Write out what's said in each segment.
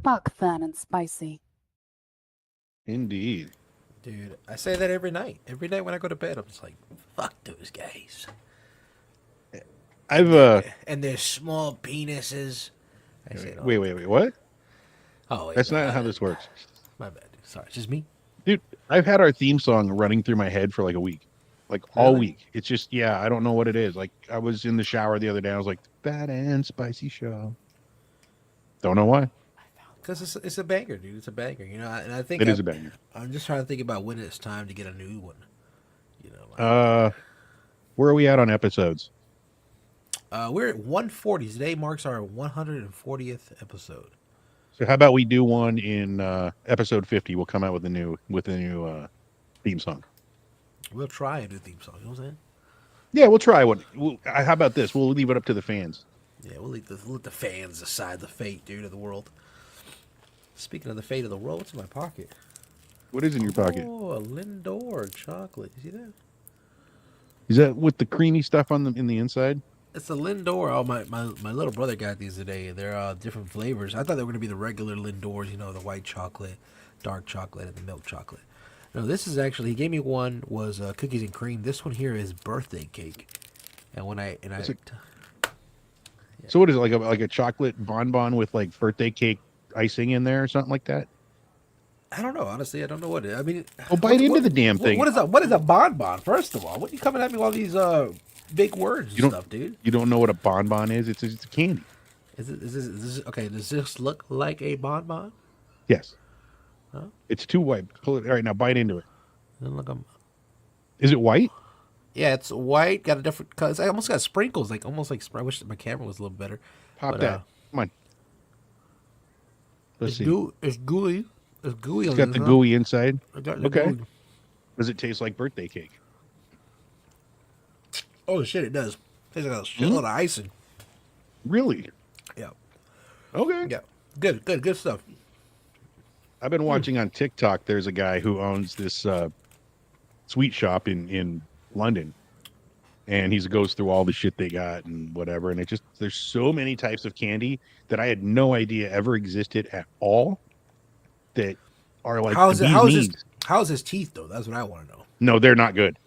Fuck Fat and Spicy. Indeed. Dude, I say that every night. Every night when I go to bed, I'm just like, fuck those guys. I've And their small penises. I say it all. wait, what? Oh, wait, That's no, not how this works. My bad. Dude. Sorry, it's just me. Dude, I've had our theme song running through my head for like a week. Like all Really? week. It's just I don't know what it is. Like I was in the shower the other day, I was like, Fat and Spicy Show. Don't know why. Because it's a banger, dude. It's a banger, you know. And I think It is a banger. I'm just trying to think about when it's time to get a new one. You know, Where are we at on episodes? we're at 140. Today marks our 140th episode. So how about we do one in episode 50? We'll come out with a new theme song. We'll try a new theme song. You know what I'm saying? Yeah, we'll try one. How about this? We'll leave it up to the fans. Yeah, we'll let the fans decide the fate, dude, of the world. Speaking of the fate of the world, what's in my pocket? What is in your pocket? Oh, a Lindor chocolate. You see that? Is that with the creamy stuff in the inside? It's a Lindor. Oh, my little brother got these today. They're different flavors. I thought they were going to be the regular Lindors, you know, the white chocolate, dark chocolate, and the milk chocolate. No, this is actually, he gave me one, was cookies and cream. This one here is birthday cake. And So what is it, like a chocolate bonbon with like birthday cake icing in there or something like that? I don't know, honestly. I don't know what it is. I mean, Well, bite into the damn thing. What is a bonbon, first of all? What are you coming at me with all these big words and stuff, dude? You don't know what a bonbon is? It's a candy. Is this okay? Does this look like a bonbon? Yes. Huh? It's too white. Pull it. All right, now bite into it. Doesn't look Is it white? Yeah, it's white. Got a different color. I almost got sprinkles, like almost like. I wish my camera was a little better. Pop But, that. Come on. Let's see. It's gooey. It's gooey. It's got the gooey inside. Okay. Gooey. Does it taste like birthday cake? Oh shit! It does. Tastes like a shitload of icing. Really? Yeah. Okay. Yeah. Good stuff. I've been watching on TikTok. There's a guy who owns this sweet shop in London, and he goes through all the shit they got and whatever. And there's so many types of candy that I had no idea ever existed at all. That are like How's his teeth though? That's what I want to know. No, they're not good.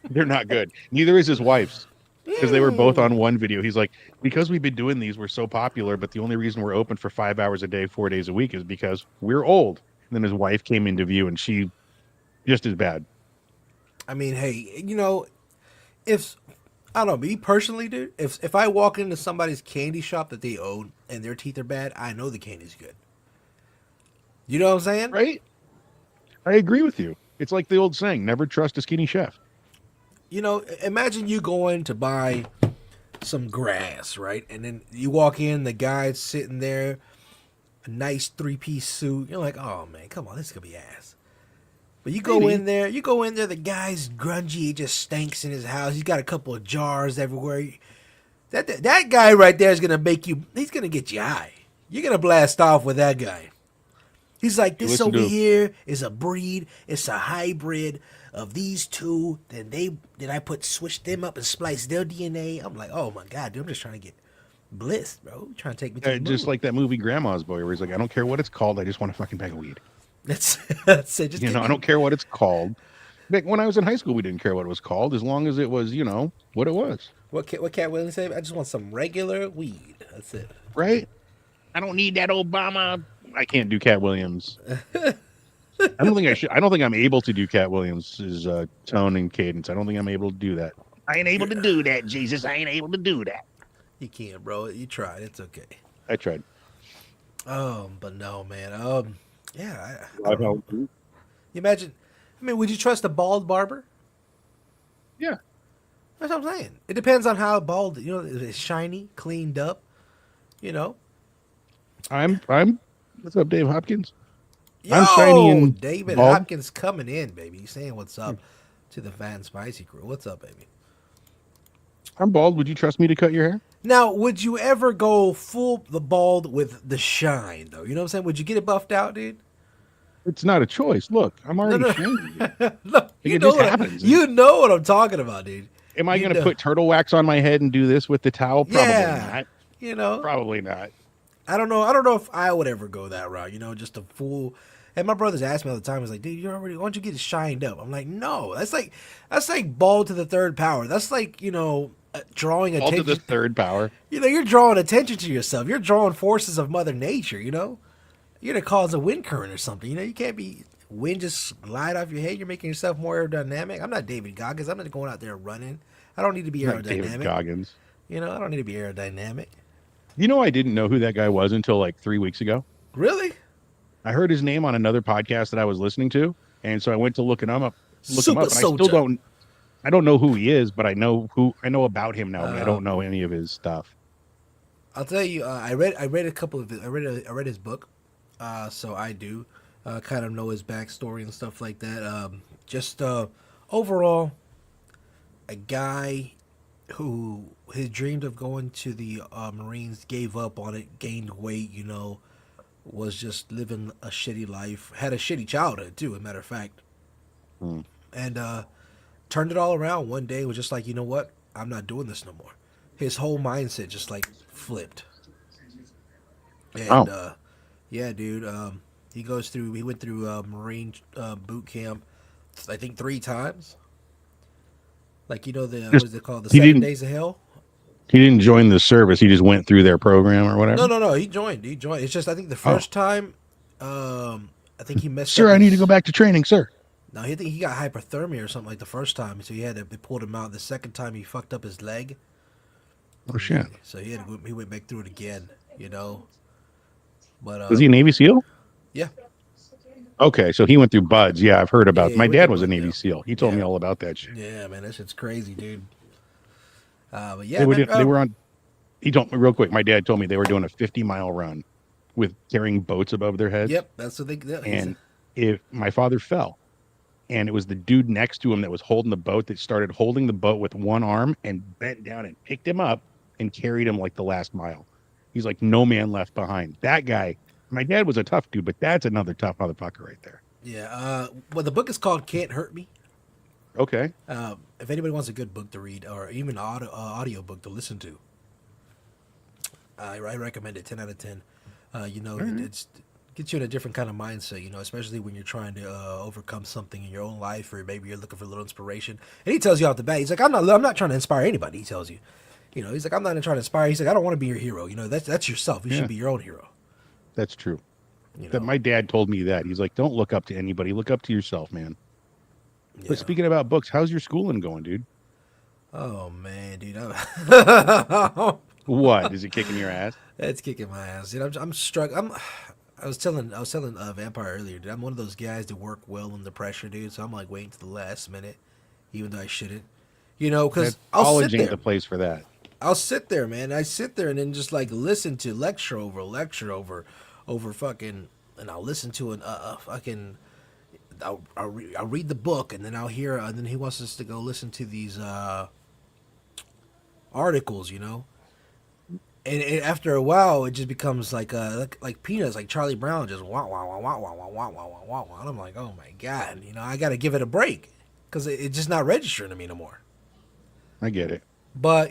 They're not good. Neither is his wife's. Because they were both on one video. He's like, because we've been doing these, we're so popular, but the only reason we're open for 5 hours a day, 4 days a week is because we're old. And then his wife came into view and she just as bad. I mean, hey, you know, if I don't know, me personally, dude, if I walk into somebody's candy shop that they own and their teeth are bad, I know the candy's good. You know what I'm saying? Right? I agree with you. It's like the old saying, never trust a skinny chef. You know, imagine you going to buy some grass, right? And then you walk in, the guy's sitting there, a nice 3-piece suit. You're like, oh man, come on, this is gonna be ass. But you go in there, the guy's grungy, he just stinks in his house. He's got a couple of jars everywhere. That guy right there is gonna he's gonna get you high. You're gonna blast off with that guy. He's like, this over here is a breed, it's a hybrid of these two. Then I switch them up and splice their DNA. I'm like, oh my god, dude, I'm just trying to get bliss, bro. You're trying to take me to the Just moon. like that movie Grandma's Boy, where he's like, I don't care what it's called, I just want a fucking bag of weed. That's it. Just I don't care what it's called. Back when I was in high school, we didn't care what it was called, as long as it was, what it was. What Cat Williams say? I just want some regular weed. That's it. Right? I don't need that Obama. I can't do Cat Williams. I don't think I should. I don't think I'm able to do Cat Williams' tone and cadence. I don't think I'm able to do that. I ain't able to do that, Jesus. I ain't able to do that. You can't, bro. You tried. It's okay. I tried. But no, man. Yeah. You You imagine? I mean, would you trust a bald barber? Yeah. That's what I'm saying. It depends on how bald. You know, it's shiny, cleaned up. You know. I'm. What's up, Dave Hopkins? Yo, I'm shiny and David bald. Hopkins coming in, baby. He's saying what's up to the Fat and Spicy crew. What's up, baby? I'm bald. Would you trust me to cut your hair? Now, would you ever go full the bald with the shine, though? You know what I'm saying? Would you get it buffed out, dude? It's not a choice. Look, I'm already shiny. Look, It just happens. You know what I'm talking about, dude. Am I going to put turtle wax on my head and do this with the towel? Probably Yeah, not. you know. Probably not. I don't know. I don't know if I would ever go that route. Just a full. And my brothers ask me all the time. He's like, "Dude, you already? Why don't you get it shined up?" I'm like, "No, that's like ball to the third power. That's like drawing All to the attention. third power. You're drawing attention to yourself. You're drawing forces of Mother Nature. You're the cause of wind current or something. You can't be wind just glide off your head. You're making yourself more aerodynamic. I'm not David Goggins. I'm not going out there running. I don't need to be Like David aerodynamic. Goggins. I don't need to be aerodynamic. I didn't know who that guy was until like 3 weeks ago. Really? I heard his name on another podcast that I was listening to, and so I went to look him Super up, and I still soldier. don't. I don't know who he is, but I know about him now, but I don't Um, know any of his stuff. I'll tell you. I read a couple of. I read his book. So I do kind of know his backstory and stuff like that. Just overall, a guy who his dreamed of going to the Marines, gave up on it, gained weight. Was just living a shitty life. Had a shitty childhood too, as a matter of fact, Hmm. and turned it all around one day. Was just like, you know what? I'm not doing this no more. His whole mindset just like flipped. And Oh, yeah, dude, he went through Marine boot camp, I think 3 times. Like the what just is it called, the he 7 didn't days of hell? he didn't join the service. He just went through their program or No, whatever. no, no. He joined. He joined. It's just I think the Oh, first time, I think he messed sir, up I need to go his. back to training, sir. No, I think he got hypothermia or something like the first time, so they pulled him out. The second time he fucked up his leg, Oh shit. so he went back through it again. You know, but Was he a Navy SEAL? yeah, Okay, so he went through buds. Yeah, I've heard yeah, about. he My went dad through was a both. Navy Yeah, SEAL. He told yeah, me all about that shit. yeah, man, that shit's crazy, dude. But They yeah, were man. they were on. He told me real quick. My dad told me they were doing a 50-mile run with carrying boats above their heads, Yep, that's what they. Yeah, and if my father fell, and it was the dude next to him that was holding the boat that started holding the boat with one arm and bent down and picked him up and carried him like the last mile. He's like no man left behind. That guy. My dad was a tough dude, but that's another tough motherfucker right there. yeah. Well, the book is called "Can't Hurt Me." Okay. If anybody wants a good book to read or even an audio book to listen to, I recommend it. 10 out of 10. All right. It's gets you in a different kind of mindset. Especially when you're trying to overcome something in your own life, or maybe you're looking for a little inspiration. And he tells you off the bat, he's like, I'm not trying to inspire anybody. He tells you, he's like, I'm not trying to inspire. He's like, I don't want to be your hero. That's yourself. You should Yeah, be your own hero. that's true. You That know. my dad told me that. He's like, don't look up to anybody. Look up to yourself, man. But Yeah. speaking about books, how's your schooling going, dude? Oh man, dude, What? Is it kicking your ass? that's kicking my ass. Dude, I'm struggling. I was telling Vampire earlier, dude. I'm one of those guys that work well under pressure, dude. So I'm like waiting to the last minute, even though I shouldn't. That Because I'll college sit ain't there. the place for that. I'll sit there, man. I sit there and then just like listen to lecture over fucking, and I'll listen to an fucking. I'll read the book and then I'll hear, and then he wants us to go listen to these articles. And after a while, it just becomes like peanuts, like Charlie Brown, just wah wah wah wah wah wah wah wah wah wah wah. And I'm like, oh my god, I got to give it a break because it's just not registering to me no more. I get it. But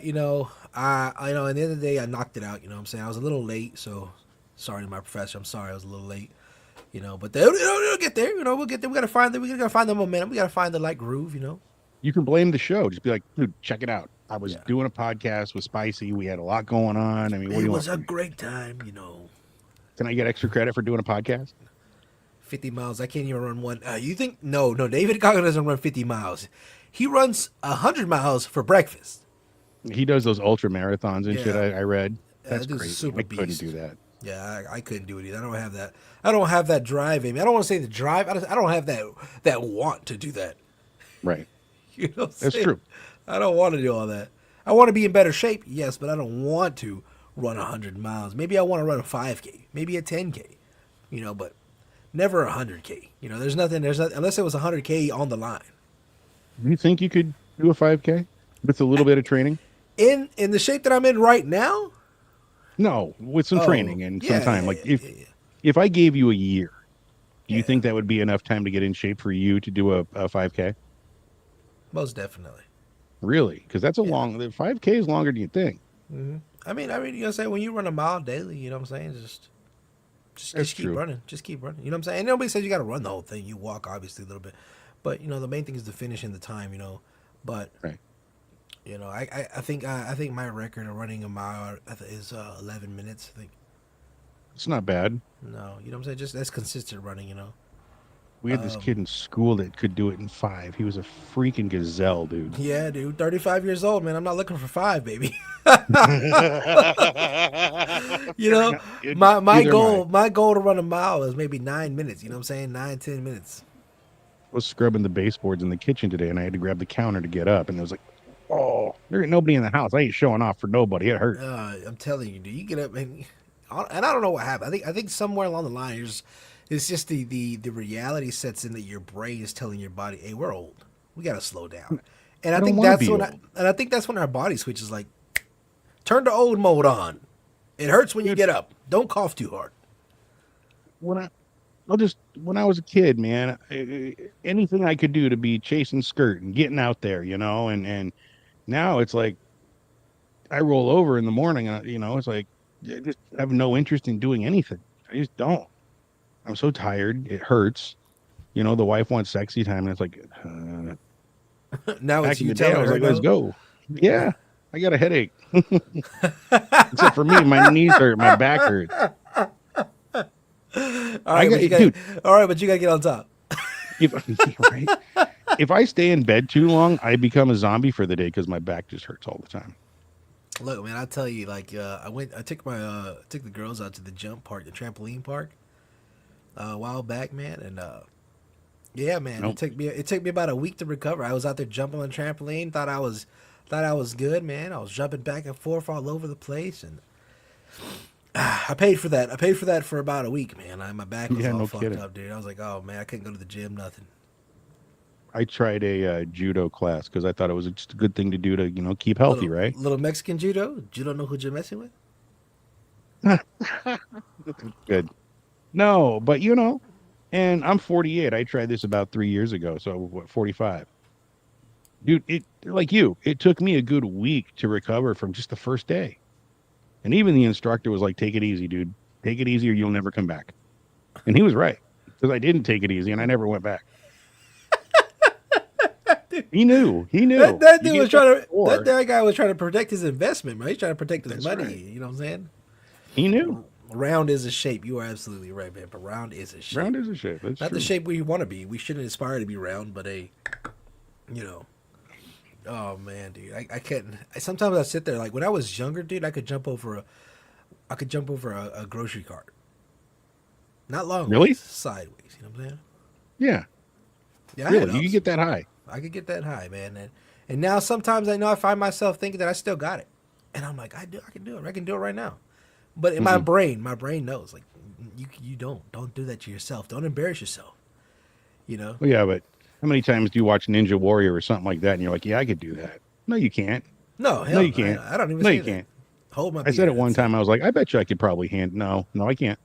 I at the end of the day, I knocked it out. What I'm saying, I was a little late, so sorry to my professor. I'm sorry I was a little late. But it'll get there. We'll get there. We gotta find the momentum. We gotta find the light groove. You can blame the show. Just be like, dude, check it out. I was Yeah. doing a podcast with Spicy. We had a lot going on. I mean, what do It you want was a from me? great time. Can I get extra credit for doing a podcast? 50 miles. I can't even run one. You think? No. David Goggins doesn't run 50 miles. He runs 100 miles for breakfast. He does those ultra marathons and shit. Yeah. I read. That's This is a crazy. super I couldn't beast. do that. Yeah, I couldn't do it either. I don't have that. I don't have that drive in me. I don't want to say the drive. I don't have that want to do that. Right. You know what I'm That's saying? true. I don't want to do all that. I want to be in better shape, yes, but I don't want to run 100 miles. Maybe I want to run a 5K, maybe a 10K, but never a 100K. There's not, unless it was 100K on the line. Do you think you could do a 5K with a little bit of training? In the shape that I'm in right now? No, with some Oh, training and some yeah, time. yeah, Like yeah, yeah, yeah. if I gave you a year, do you Yeah, think that would be enough time to get in shape for you to do a 5K? most definitely. Really? Because that's a Yeah. long. The 5K is longer than you think. Hmm. You know, what I'm saying when you run a mile daily, you know what I'm saying, That's just keep true. running, just keep running. You know what I'm saying? And nobody says you got to run the whole thing. You walk obviously a little bit, but you know the main thing is the finish and the time. You know, but Right. you know I think my record of running a mile is 11 minutes. I think. It's not bad. No, you know what I'm saying? Just that's consistent running. You know. We had this kid Um, in school that could do it in 5. He was a freaking gazelle, dude. yeah, dude, 35 years old, man. I'm not looking for five, baby. You know, Neither am I. my goal to run a mile is maybe 9 minutes. You know what I'm saying? 9, 10 minutes. Was scrubbing the baseboards in the kitchen today, and I had to grab the counter to get up, and it was like, oh, there ain't nobody in the house. I ain't showing off for nobody. It hurt. I'm telling you, dude, you get up and I don't know what happened. I think somewhere along the line, it's just the reality sets in that your brain is telling your body, "Hey, we're old. We gotta slow down." And I don't want to be old, I think that's when our body switches like turn the old mode on. It hurts when you dude. get up. Don't cough too hard. When I'll just when I was a kid, man, anything I could do to be chasing skirt and getting out there, and now it's like I roll over in the morning, and it's like I just have no interest in doing anything. I just don't. I'm so tired. It hurts. The wife wants sexy time, and it's like Now it's back in you the day, I telling was her like, let's no. go. Yeah, I got a headache. Except for me, my knees hurt, my back hurts. All I right, got but you got dude. all right, but you gotta get on top. If right, if I stay in bed too long, I become a zombie for the day because my back just hurts all the time. Look, man, I tell you, like, I took the girls out to the jump park, the trampoline park, a while back, man, and yeah, man, Nope. it took me about a week to recover. I was out there jumping on the trampoline, thought I was good, man. I was jumping back and forth all over the place, and I paid for that. I paid for that for about a week, man. My back was Yeah, all no fucked kidding. up, dude. I was like, oh man, I couldn't go to the gym, nothing. I tried a judo class because I thought it was just a good thing to do to keep healthy, right? Little Mexican judo. You don't know who you're messing with. Good. No, but and I'm 48. I tried this about 3 years ago. So what, 45? Dude, it like you, it took me a good week to recover from just the first day. And even the instructor was like, take it easy, dude. Take it easy or you'll never come back. And he was right. Because I didn't take it easy and I never went back. He knew. He knew. That You dude get was that trying to before. that guy was trying to protect his investment, man. He's trying to protect his That's money. right. You know what I'm saying? He knew. Round is a shape. You are absolutely right, man. But round is a shape. Round is a shape. That's Not the true. shape we want to be. We shouldn't aspire to be round, but you know. Oh man, dude, I can't. Sometimes I sit there like when I was younger, dude. I could jump over a grocery cart, not long ways, Really? sideways. You know what I'm saying? Yeah. Yeah, I had Really. You can ups. get that high. I could get that high, man. And now sometimes I know I find myself thinking that I still got it, and I'm like, I can do it. I can do it right now. But in Mm-mm. my brain knows like you don't do that to yourself. Don't embarrass yourself. You know? Well, yeah, but how many times do you watch Ninja Warrior or something like that and you're like, yeah, I could do that? No, you can't. No, No, hell you no. can't. I don't even No, say you that. can't. Hold my I said beer. it one That's it. time. I was like, I bet you I could probably hand. No, no, I can't.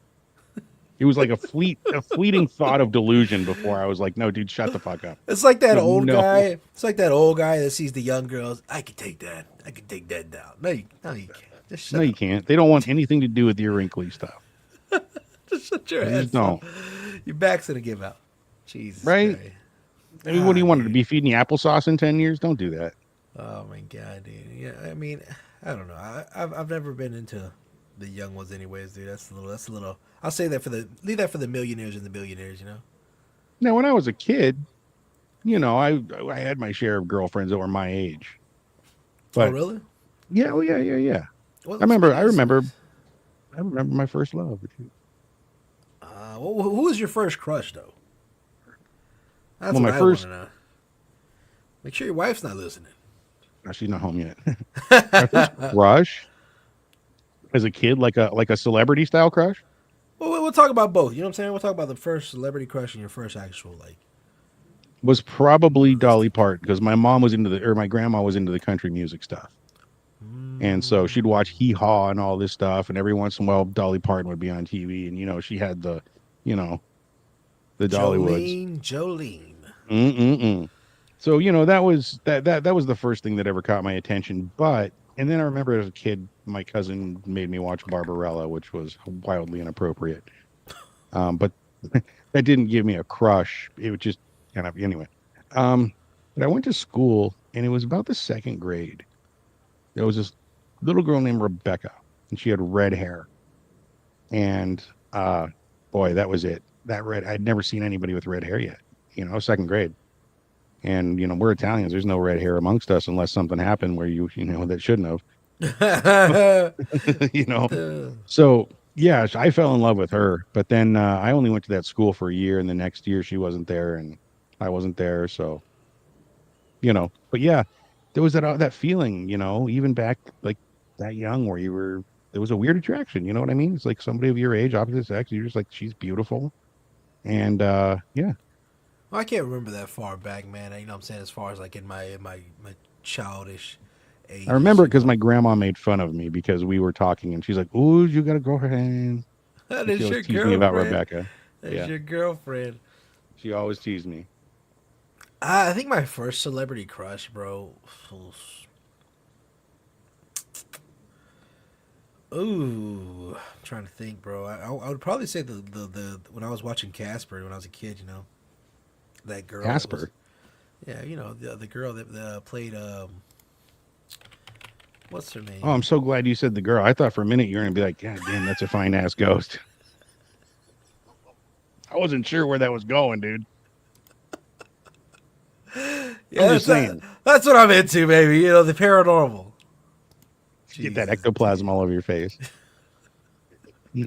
It was like a fleeting thought of delusion before I was like, no, dude, shut the fuck up. It's like that old No, guy. It's like that old guy that sees the young girls. I can take that. I can take that down. No, you can't. Just no, shut you up. can't. They don't want anything to do with your wrinkly stuff. Just shut your They just ass up. don't. Your back's gonna give out. Jesus Right? Christ. I mean, what do Ah, you want to dude. be feeding you applesauce in 10 years? Don't do that. Oh my god, dude. Yeah, I mean, I don't know. I've never been into the young ones, anyways, dude. That's a little. That's a little. I'll say that for the leave that for the millionaires and the billionaires. You know. Now, when I was a kid, I had my share of girlfriends that were my age. Oh But really? yeah, oh yeah, yeah, yeah. Well, I remember. speaking I of, remember. I remember my first love. who was your first crush though? That's Well, what my I want first. to know. Make sure your wife's not listening. No, she's not home yet. My first crush as a kid, like a celebrity style crush, Well, we'll talk about both. You know what I'm saying? We'll talk about the first celebrity crush and your first actual like was probably Dolly realistic. Parton because my grandma was into the country music stuff, and so she'd watch Mm, Hee Haw and all this stuff, and every once in a while Dolly Parton would be on TV, and she had you know, the Dollywoods. Jolene. Mm-mm-mm. So that was that was the first thing that ever caught my attention. But and then I remember as a kid my cousin made me watch Barbarella, which was wildly inappropriate. But that didn't give me a crush. It was just kind of anyway. Um, but I went to school, and it was about the second grade. There was this little girl named Rebecca, and she had red hair. And boy, that was it. That red, I'd never seen anybody with red hair yet. Second grade. And we're Italians. There's no red hair amongst us unless something happened where that shouldn't have. you know. So yeah, I fell in love with her. But then I only went to that school for a year, and the next year she wasn't there, and I wasn't there. So but yeah, there was that feeling, even back like that young, where you were. There was a weird attraction. You know what I mean? It's like somebody of your age, opposite sex. You're just like, she's beautiful, and yeah. Well, I can't remember that far back, man. You know what I'm saying? As far as like in my childish I remember ages, it because my grandma made fun of me because we were talking, and she's like, "Ooh, you got a girlfriend," That and she is always your teased me about girlfriend. Rebecca. That's Yeah, your girlfriend. she always teased me. I think my first celebrity crush, bro. Ooh, I'm trying to think, bro. I would probably say the when I was watching Casper when I was a kid, that girl that was, Casper. yeah, the girl that played what's her Oh, name? I'm so glad you said the girl. I thought for a minute you were gonna be like, "God damn, that's a fine ass ghost." I wasn't sure where that was going, dude. I'm Yeah, just saying, that's what I'm into, baby. The paranormal. get that Jesus, ectoplasm dude. all over your face.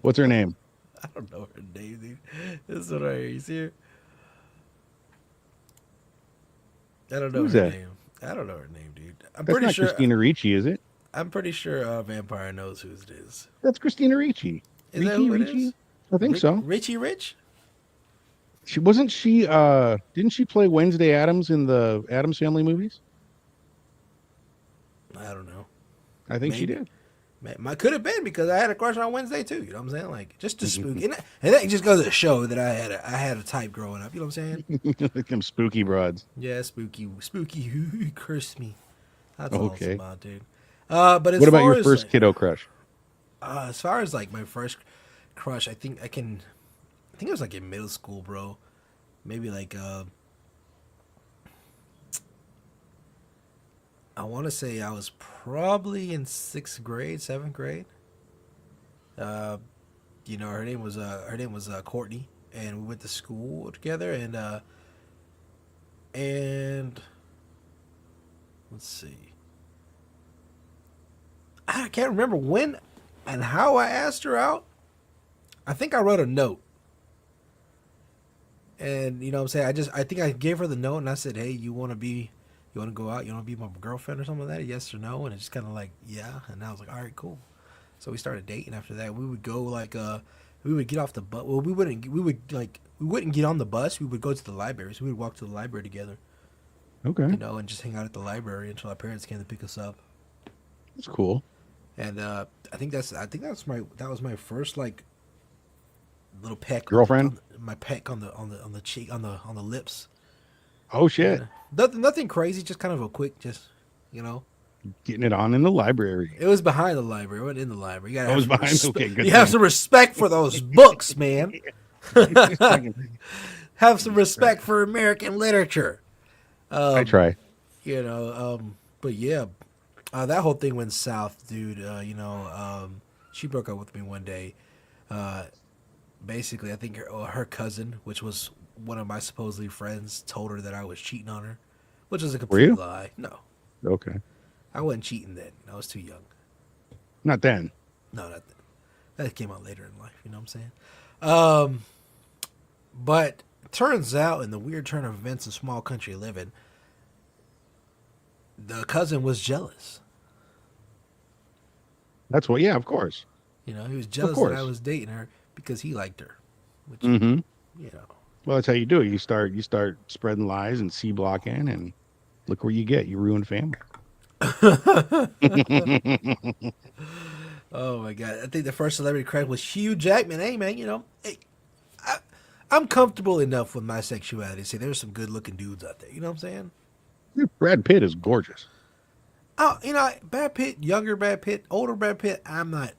What's her name? I don't know her name, dude. This is what I hear. You see her? I don't know Who's her that? name. I don't know her name, dude. I'm That's pretty not sure. Christina Ricci, is it? I'm pretty sure Vampire knows who it is. That's Christina Ricci. Is that who it Ricci? is? I think so. Richie Rich? She didn't she play Wednesday Adams in the Adams Family movies? I don't know. I think she Maybe. did. Could have been because I had a crush on Wednesday too. You know what I'm saying? Like just to spook, and that just goes to show that I had a type growing up. You know what I'm saying? Like them spooky broads. Yeah, spooky. Curse me. That's all it's Okay. about, dude. But What about your first kiddo crush? as far as like my first crush, I think I can. I think it was like in middle school, bro. Maybe like I want to say I was probably in sixth grade, seventh grade. Uh, her name was Courtney, and we went to school together, and let's see, I can't remember when and how I asked her out. I think I wrote a note, and what I'm saying, I think I gave her the note, and I said, "Hey, you want to go out? You want to be my girlfriend or something like that? Yes or no?" And it's just kind of like, yeah, and I was like, all right, cool. So we started dating after that. We would go like we would get off the bus. Well, we wouldn't get on the bus. We would go to the library. So we would walk to the library together, Okay. and just hang out at the library until our parents came to pick us up. That's cool. And that was my first like little peck Girlfriend? my peck on the cheek on the lips. Oh shit. Nothing crazy, just kind of a quick Getting it on in the library. It was behind the library. It wasn't in the library. You gotta I have was some behind. Okay, good you have thing. some respect for those books, man. Have some respect for American literature. I Um, try. but yeah, that whole thing went south, dude. She broke up with me one day. Uh, Basically, I think her cousin, which was one of my supposedly friends, told her that I was cheating on her, which is a Were complete you? lie. No, Okay. I wasn't cheating then. I was too young. Not then. No, that came out later in life. You know what I'm saying? Um, but it turns out, in the weird turn of events in small country living, the cousin was jealous. That's what. Yeah, of course. He was Of jealous that I course. was dating her because he liked her, which Mm-hmm. you know. Well, that's how you do it. You start spreading lies and C blocking, and look where you get. You ruin family. Oh my god! I think the first celebrity crush was Hugh Jackman. Hey man, hey, I, I'm comfortable enough with my sexuality. Say there's some good looking dudes out there. You know what I'm saying? Brad Pitt is gorgeous. Oh, Brad Pitt, younger Brad Pitt, older Brad Pitt. I'm not,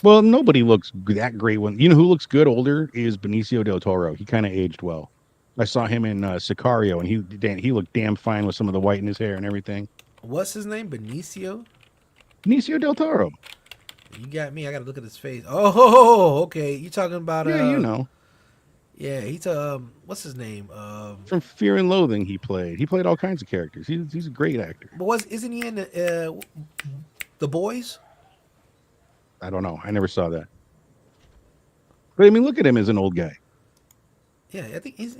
Well, nobody looks that great when you know who looks good older is Benicio del Toro. He kind of aged well. I saw him in Sicario, and he looked damn fine with some of the white in his hair and everything. what's his name? Benicio. Benicio del Toro. You got me. I gotta look at his face. Oh, okay. You talking about Yeah, you know, Yeah, he's what's his name? from Fear and Loathing, he played. He played all kinds of characters. He's a great actor. But isn't he in the Boys? I don't know. I never saw that. But I mean, look at him as an old guy. Yeah, I think he's.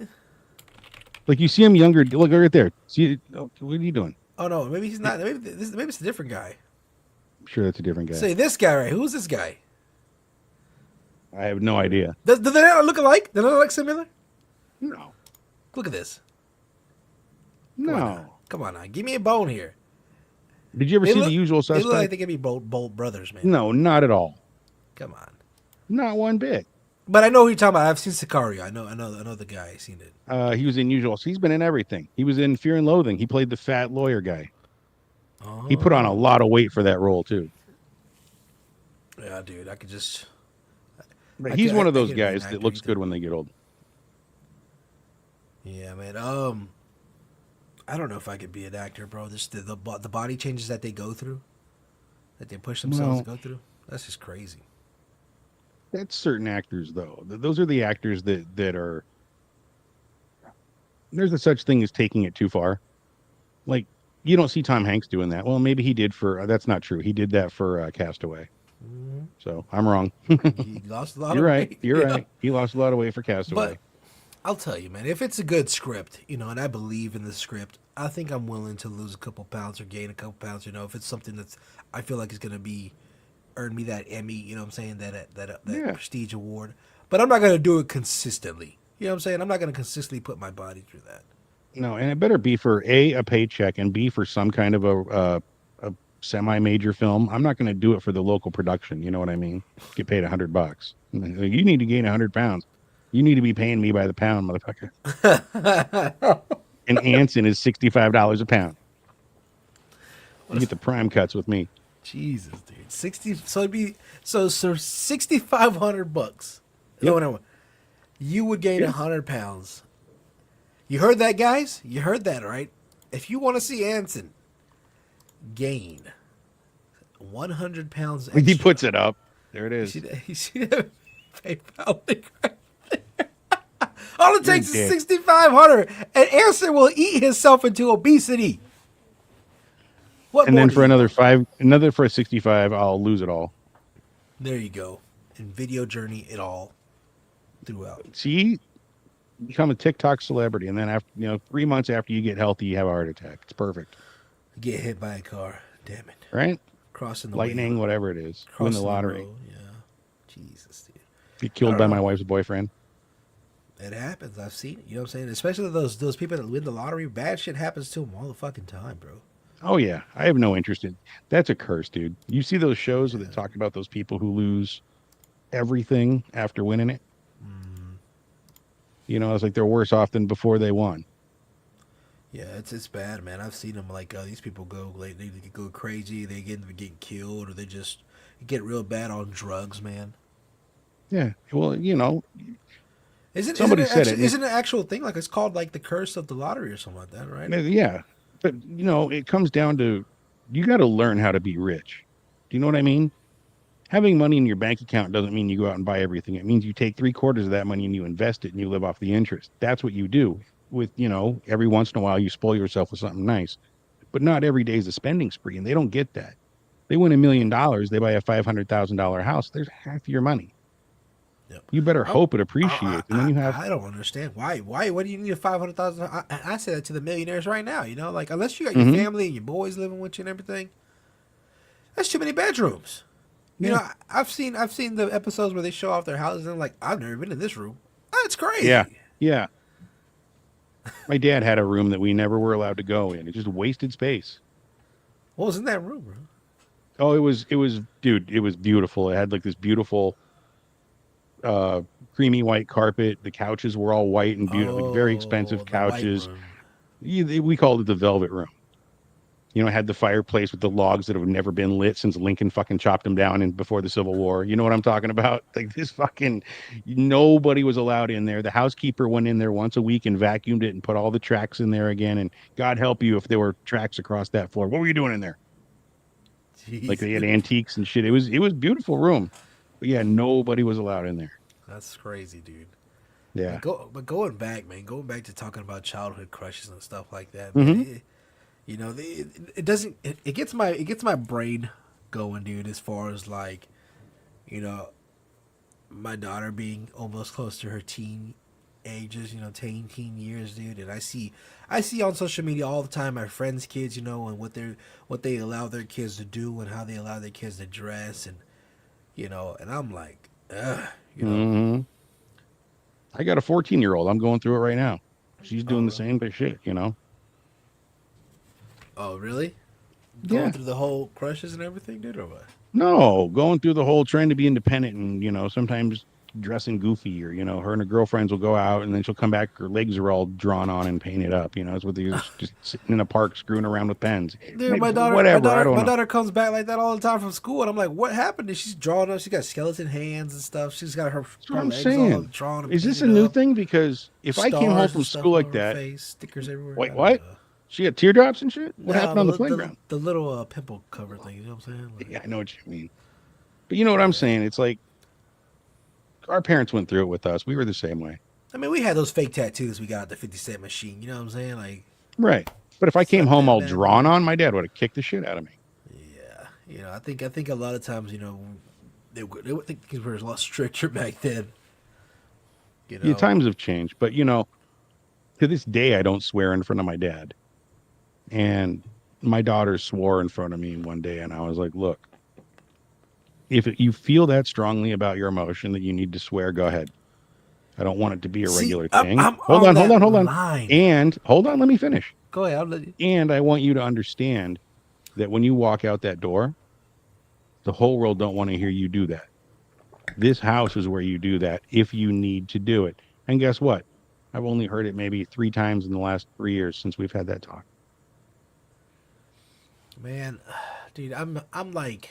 Like you see him younger. Look right there. See, oh, what are you doing? Oh no, maybe he's not. Maybe it's a different guy. I'm sure that's a different guy. Say this guy right. Who's this guy? I have no idea. Do they not look alike? Do they not look similar? No, Look at this. Come on now. no. Come on now. Give me a bone here. Did you ever They see look, The Usual they look like Suspect? they could be both brothers, man. No, not at all. Come on. Not one bit. But I know who you're talking about. I've seen Sicario. I know the guy. I've seen it. He was in Usual. So he's been in everything. He was in Fear and Loathing. He played the fat lawyer guy. He put on a Oh, lot of weight for that role too. yeah, dude. I could just. But I he's could, one of I those could be an guys that actor looks anytime. good when they get old. Yeah, man. I don't know if I could be an actor, bro. Just the body changes that they go through, that they push themselves to Well, go through. That's just crazy. that's certain actors though. Those are the actors that are. There's a such thing as taking it too far. Like you don't see Tom Hanks doing that. Well, maybe he did for. That's not true. He did that for Castaway. Hmm. So I'm wrong. He lost a lot You're of right. weight. You're right. He lost a lot of weight for But Castaway. I'll tell you, man, if it's a good script, and I believe in the script, I think I'm willing to lose a couple pounds or gain a couple pounds. If it's something that's I feel like is gonna be earn me that Emmy, you know what I'm saying, that Yeah. prestige award. But I'm not gonna do it consistently. You know what I'm saying? I'm not gonna consistently put my body through that. No, and it better be for a paycheck and b for some kind of a semi-major film. I'm not going to do it for the local production. You know what I mean? Get paid $100. You need to gain 100 pounds. You need to be paying me by the pound, motherfucker. And Anson is $65 a pound. You get the prime cuts with me. Jesus, dude. 60 so it'd be so $6,500. Yep. Oh no. You would gain Yeah. 100 pounds. You heard that, guys? You heard that, right? If you want to see Anson gain 100 pounds extra, He puts it up. There it you is. see that? You see that PayPal link right there? All it You're a takes is dick. 6,500, and Anson will eat himself into obesity. What And more then do for you another want? five, another for a 65, I'll lose it all. There you go. And video journey it all throughout. See, become a TikTok celebrity, and then after 3 months after you get healthy, you have a heart attack. It's perfect, Get hit by a car. Damn it. right? Crossing the Lightning, way. whatever it is. Win the Crossing the lottery. road. Yeah. Jesus, dude. Get I killed don't by my know. wife's boyfriend. It happens. I've seen it. You know what I'm saying? Especially those people that win the lottery. Bad shit happens to them all the fucking time, bro. Oh yeah, I have no interest in. That's a curse, dude. You see those shows where they talk about those people who lose everything after winning it. Mm. It's like they're worse off than before they won. Yeah, it's bad, man. I've seen them like these people go like they go crazy. They get killed, or they just get real bad on drugs, man. Yeah. Well, Isn't somebody it said it. actually isn't it an actual thing? Like it's called like the curse of the lottery or something like that, right? Yeah, but it comes down to you got to learn how to be rich. Do you know what I mean? Having money in your bank account doesn't mean you go out and buy everything. It means you take three-quarters of that money and you invest it and you live off the interest. That's what you do. With every once in a while you spoil yourself with something nice, but not every day is a spending spree, and they don't get that. They win $1 million, they buy a $500,000 house. There's half your money. Yep. You better I, hope it appreciates, and then you have. I don't understand why. What do you need a 500,000? I say that to the millionaires right now. Like unless you got your Mhm. family and your boys living with you and everything, that's too many bedrooms. Yeah. I've seen the episodes where they show off their houses and I'm like, I've never been in this room. That's crazy. Yeah, yeah. My dad had a room that we never were allowed to go in. It just wasted space. What was in that room, bro? Oh, dude, it was beautiful. It had like this beautiful uh creamy white carpet. The couches were all white and beautiful, like very Oh, expensive the white couches. room. We called it the velvet room. Had the fireplace with the logs that have never been lit since Lincoln fucking chopped them down and before the Civil War. You know what I'm talking about? Like this fucking nobody was allowed in there. The housekeeper went in there once a week and vacuumed it and put all the tracks in there again. And God help you if there were tracks across that floor. What were you doing in there? Like Jeez, they had antiques and shit. It was beautiful room. But yeah, nobody was allowed in there. that's crazy, dude. Yeah. But going back, man, going back to talking about childhood crushes and stuff like that, man. Hmm. It doesn't. It gets my brain going, dude. As far as like, you know, my daughter being almost close to her teen ages, teen years, dude. And I see on social media all the time my friends' kids, and what they allow their kids to do and how they allow their kids to dress, and I'm like, ugh, Hmm. I got a 14-year-old. I'm going through it right now. She's doing the oh, same shit. oh, really? Going Yeah. through the whole crushes and everything, dude, or what? No, going through the whole trying to be independent and, sometimes dressing goofy or, her and her girlfriends will go out and then she'll come back, her legs are all drawn on and painted up, it's with you just sitting in a park screwing around with pens. Dude, Maybe, my daughter, my whatever, I daughter, don't my know. daughter comes back like that all the time from school, and I'm like, "What happened?" And she's drawing up. She got skeleton hands and stuff. She's got her That's what her I'm legs all saying. drawn and Is this a painted new up, thing? Because if I came home stars and from school stuff all like over her that, face, stickers everywhere. wait, I don't what? know. She had teardrops and shit? What No, happened on the the playground? the little pimple cover thing. You know what I'm saying? Yeah, Like, I know what you mean. But you know what I'm yeah. saying? It's like our parents went through it with us. We were the same way. I mean, we had those fake tattoos we got at the 50 Cent machine. You know what I'm saying? Like, Right. But if I came stuff home that all bad drawn boy. on, my dad would have kicked the shit out of me. Yeah, I think a lot of times, they would think things were a lot stricter back then. You Yeah, know, times have changed. But to this day, I don't swear in front of my dad. And my daughter swore in front of me one day, and I was like, "Look, if you feel that strongly about your emotion that you need to swear, go ahead. I don't want it to be a see, regular I'm, thing. I'm Hold on on, hold that on, hold on. line. And hold on, let me finish. Go ahead. I'll let you. And I want you to understand that when you walk out that door, the whole world don't want to hear you do that. This house is where you do that if you need to do it. And guess what? I've only heard it maybe 3 times in the last 3 years since we've had that talk. Man, dude, I'm like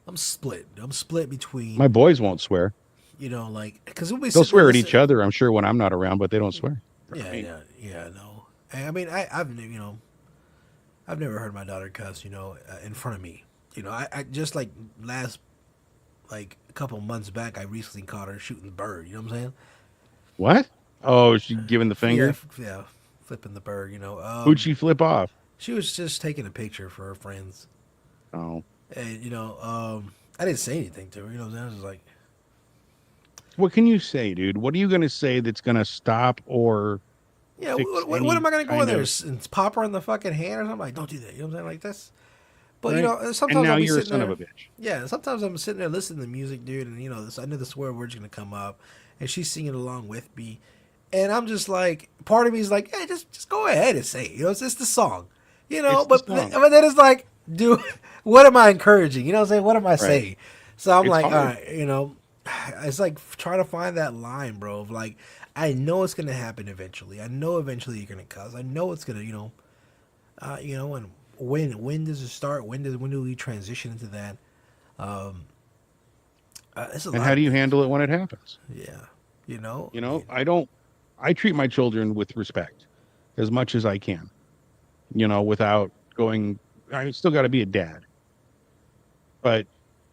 I'm split. I'm split between My boys won't swear. like because we'll be They'll sitting there swear at listening. each other, I'm sure, when I'm not around, but they don't swear. Yeah, Me. yeah, yeah. No, I mean I've never heard my daughter cuss. In front of me. I just like last like a couple months back, I recently caught her shooting the bird. You know what I'm saying? What? Oh, she giving the Yeah, finger? yeah, flipping the bird. Who'd she flip off? She was just taking a picture for her friends, Oh. and I didn't say anything to her. You know what I'm saying? I was just like, What can you say, dude? What are you going to say that's going to stop or yeah, fix what any am I gonna go in kind there of and pop her in the fucking hand or something? Like, don't do that. You know what I'm saying? Like this. But right? And sometimes now I'll be you're a sitting son of there. a bitch. Yeah, sometimes I'm sitting there listening to music, dude, and I know the swear word's gonna come up, and she's singing along with me, and I'm just like, part of me is like, hey, just go ahead and say it. It's just the song, It's the But song. but then it's like, dude, what am I encouraging? You know what I'm saying? What am I Right. saying? So I'm It's like, all hard. right, it's like trying to find that line, bro. Of like, I know it's gonna happen eventually. I know eventually you're gonna cuss. I know it's gonna, and when does it start? When do we transition into that? Um, it's a And lot how of do you things. handle it when it happens? Yeah, I mean, I don't, I treat my children with respect as much as I can, without going, I still got to be a dad. But,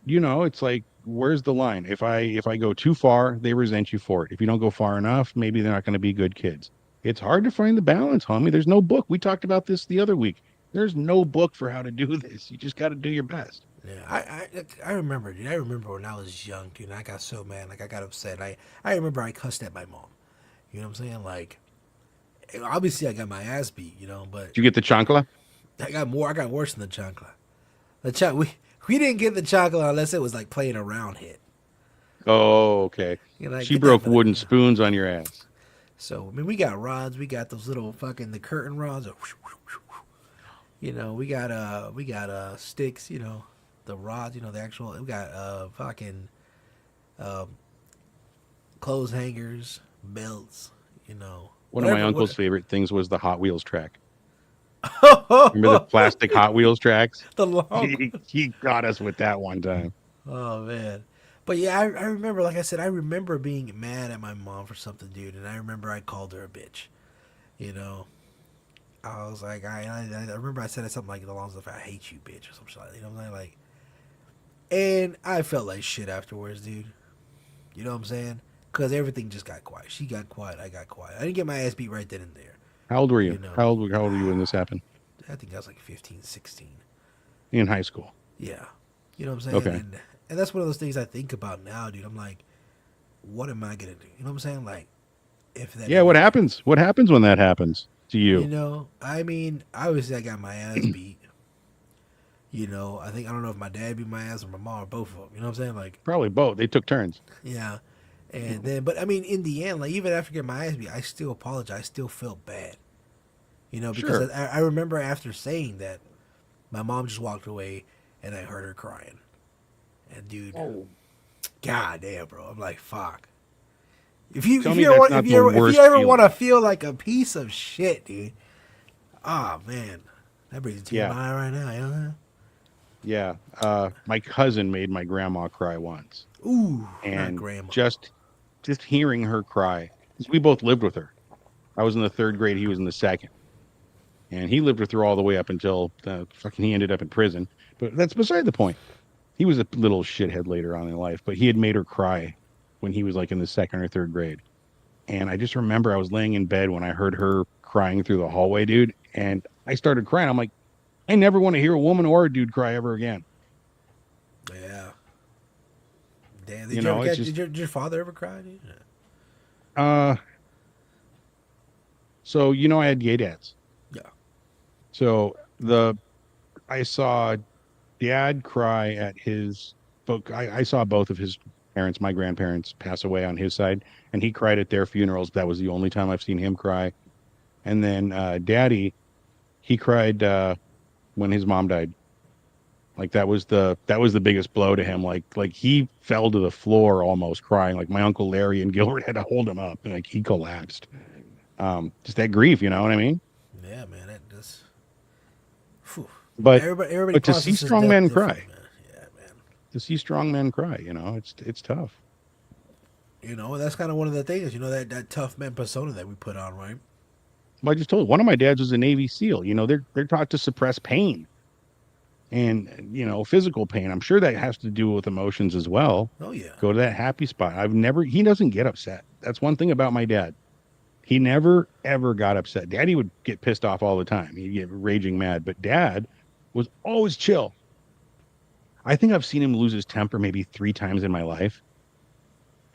it's like, where's the line? If I go too far, they resent you for it. If you don't go far enough, maybe they're not going to be good kids. It's hard to find the balance, homie. There's no book. We talked about this the other week. There's no book for how to do this. You just got to do your best. yeah, I remember, dude. I remember when I was young, dude. And I got so mad, like I got upset. I remember I cussed at my mom. You know what I'm saying? Like, obviously I got my ass beat, but Did you get the chancla? I got more. I got worse than the chancla. We didn't get the chancla unless it was like playing a round hit. Oh, okay. Like She get that broke for the. wooden spoons on your ass. So I mean, we got rods. We got those little fucking the curtain rods. We got sticks. The rods. The actual. We got fucking um, clothes hangers, belts. One of my Whatever. uncle's What? favorite things was the Hot Wheels track. Remember the plastic Hot Wheels tracks? The long. He got us with that one time. Oh man. But yeah, I remember, like I said, I remember being mad at my mom for something, dude, and I remember I called her a bitch. You know, I was like, I remember I said something like along the lines of, "I hate you, bitch," or something like that. You know what I'm saying? Like, and I felt like shit afterwards, dude. You know what I'm saying? Because everything just got quiet. She got quiet. I got quiet. I didn't get my ass beat right then and there. How old were you? You know, How old were you when this happened? I think I was like 15, 16. In high school. Yeah. You know what I'm saying? Okay. And that's one of those things I think about now, dude. I'm like, what am I gonna do? You know what I'm saying? Like, if that Yeah, ever, what happens? What happens when that happens to you you? know, I mean, obviously I got my ass beat. You know, I don't know if my dad beat my ass or my mom or both of them. You know what I'm saying? Like, Probably both. They took turns. yeah. And then, but I mean, in the end, like even after getting my ass beat, I still apologize. I still felt bad. You know, because Sure. I remember after saying that, my mom just walked away, and I heard her crying. And dude, Oh. god damn, bro, I'm like, fuck. If you Tell if me you ever that's want, not the if you worst ever want feeling. to feel like a piece of shit, dude, ah man, that brings a tear to Yeah. my eye right now. You know? Yeah. My cousin made my grandma cry once. Ooh, not And grandma. just hearing her cry, 'cause we both lived with her. I was in the third grade, he was in the second. And he lived with her all the way up until fucking he ended up in prison. But that's beside the point. He was a little shithead later on in life, but he had made her cry when he was like in the second or third grade. And I just remember I was laying in bed when I heard her crying through the hallway, dude. And I started crying. I'm like, I never want to hear a woman or a dude cry ever again. Yeah. Damn. You Did you ever know, it's catch? just Did your father ever cry? Dude? uh so I had gay dads. Yeah. So I saw dad cry at his book. I saw both of his parents, my grandparents, pass away on his side, and he cried at their funerals. That was the only time I've seen him cry. And then daddy, he cried when his mom died. Like that was the biggest blow to him. Like he fell to the floor almost crying. Like my uncle Larry and Gilbert had to hold him up, and like he collapsed. Just that grief, you know what I mean? Yeah, man. That just. Whew. But Everybody but to see processes strong death men differently, cry, man. Yeah, man. to see strong men cry, it's tough. You know, that's kind of one of the things. You know that tough man persona that we put on, right? Well, I just told you, one of my dads was a Navy SEAL. They're taught to suppress pain and physical pain. I'm sure that has to do with emotions as well. Oh yeah. Go to that happy spot. He doesn't get upset. That's one thing about my dad. He never ever got upset. Daddy would get pissed off all the time. He'd get raging mad, but dad was always chill. I think I've seen him lose his temper maybe 3 times in my life,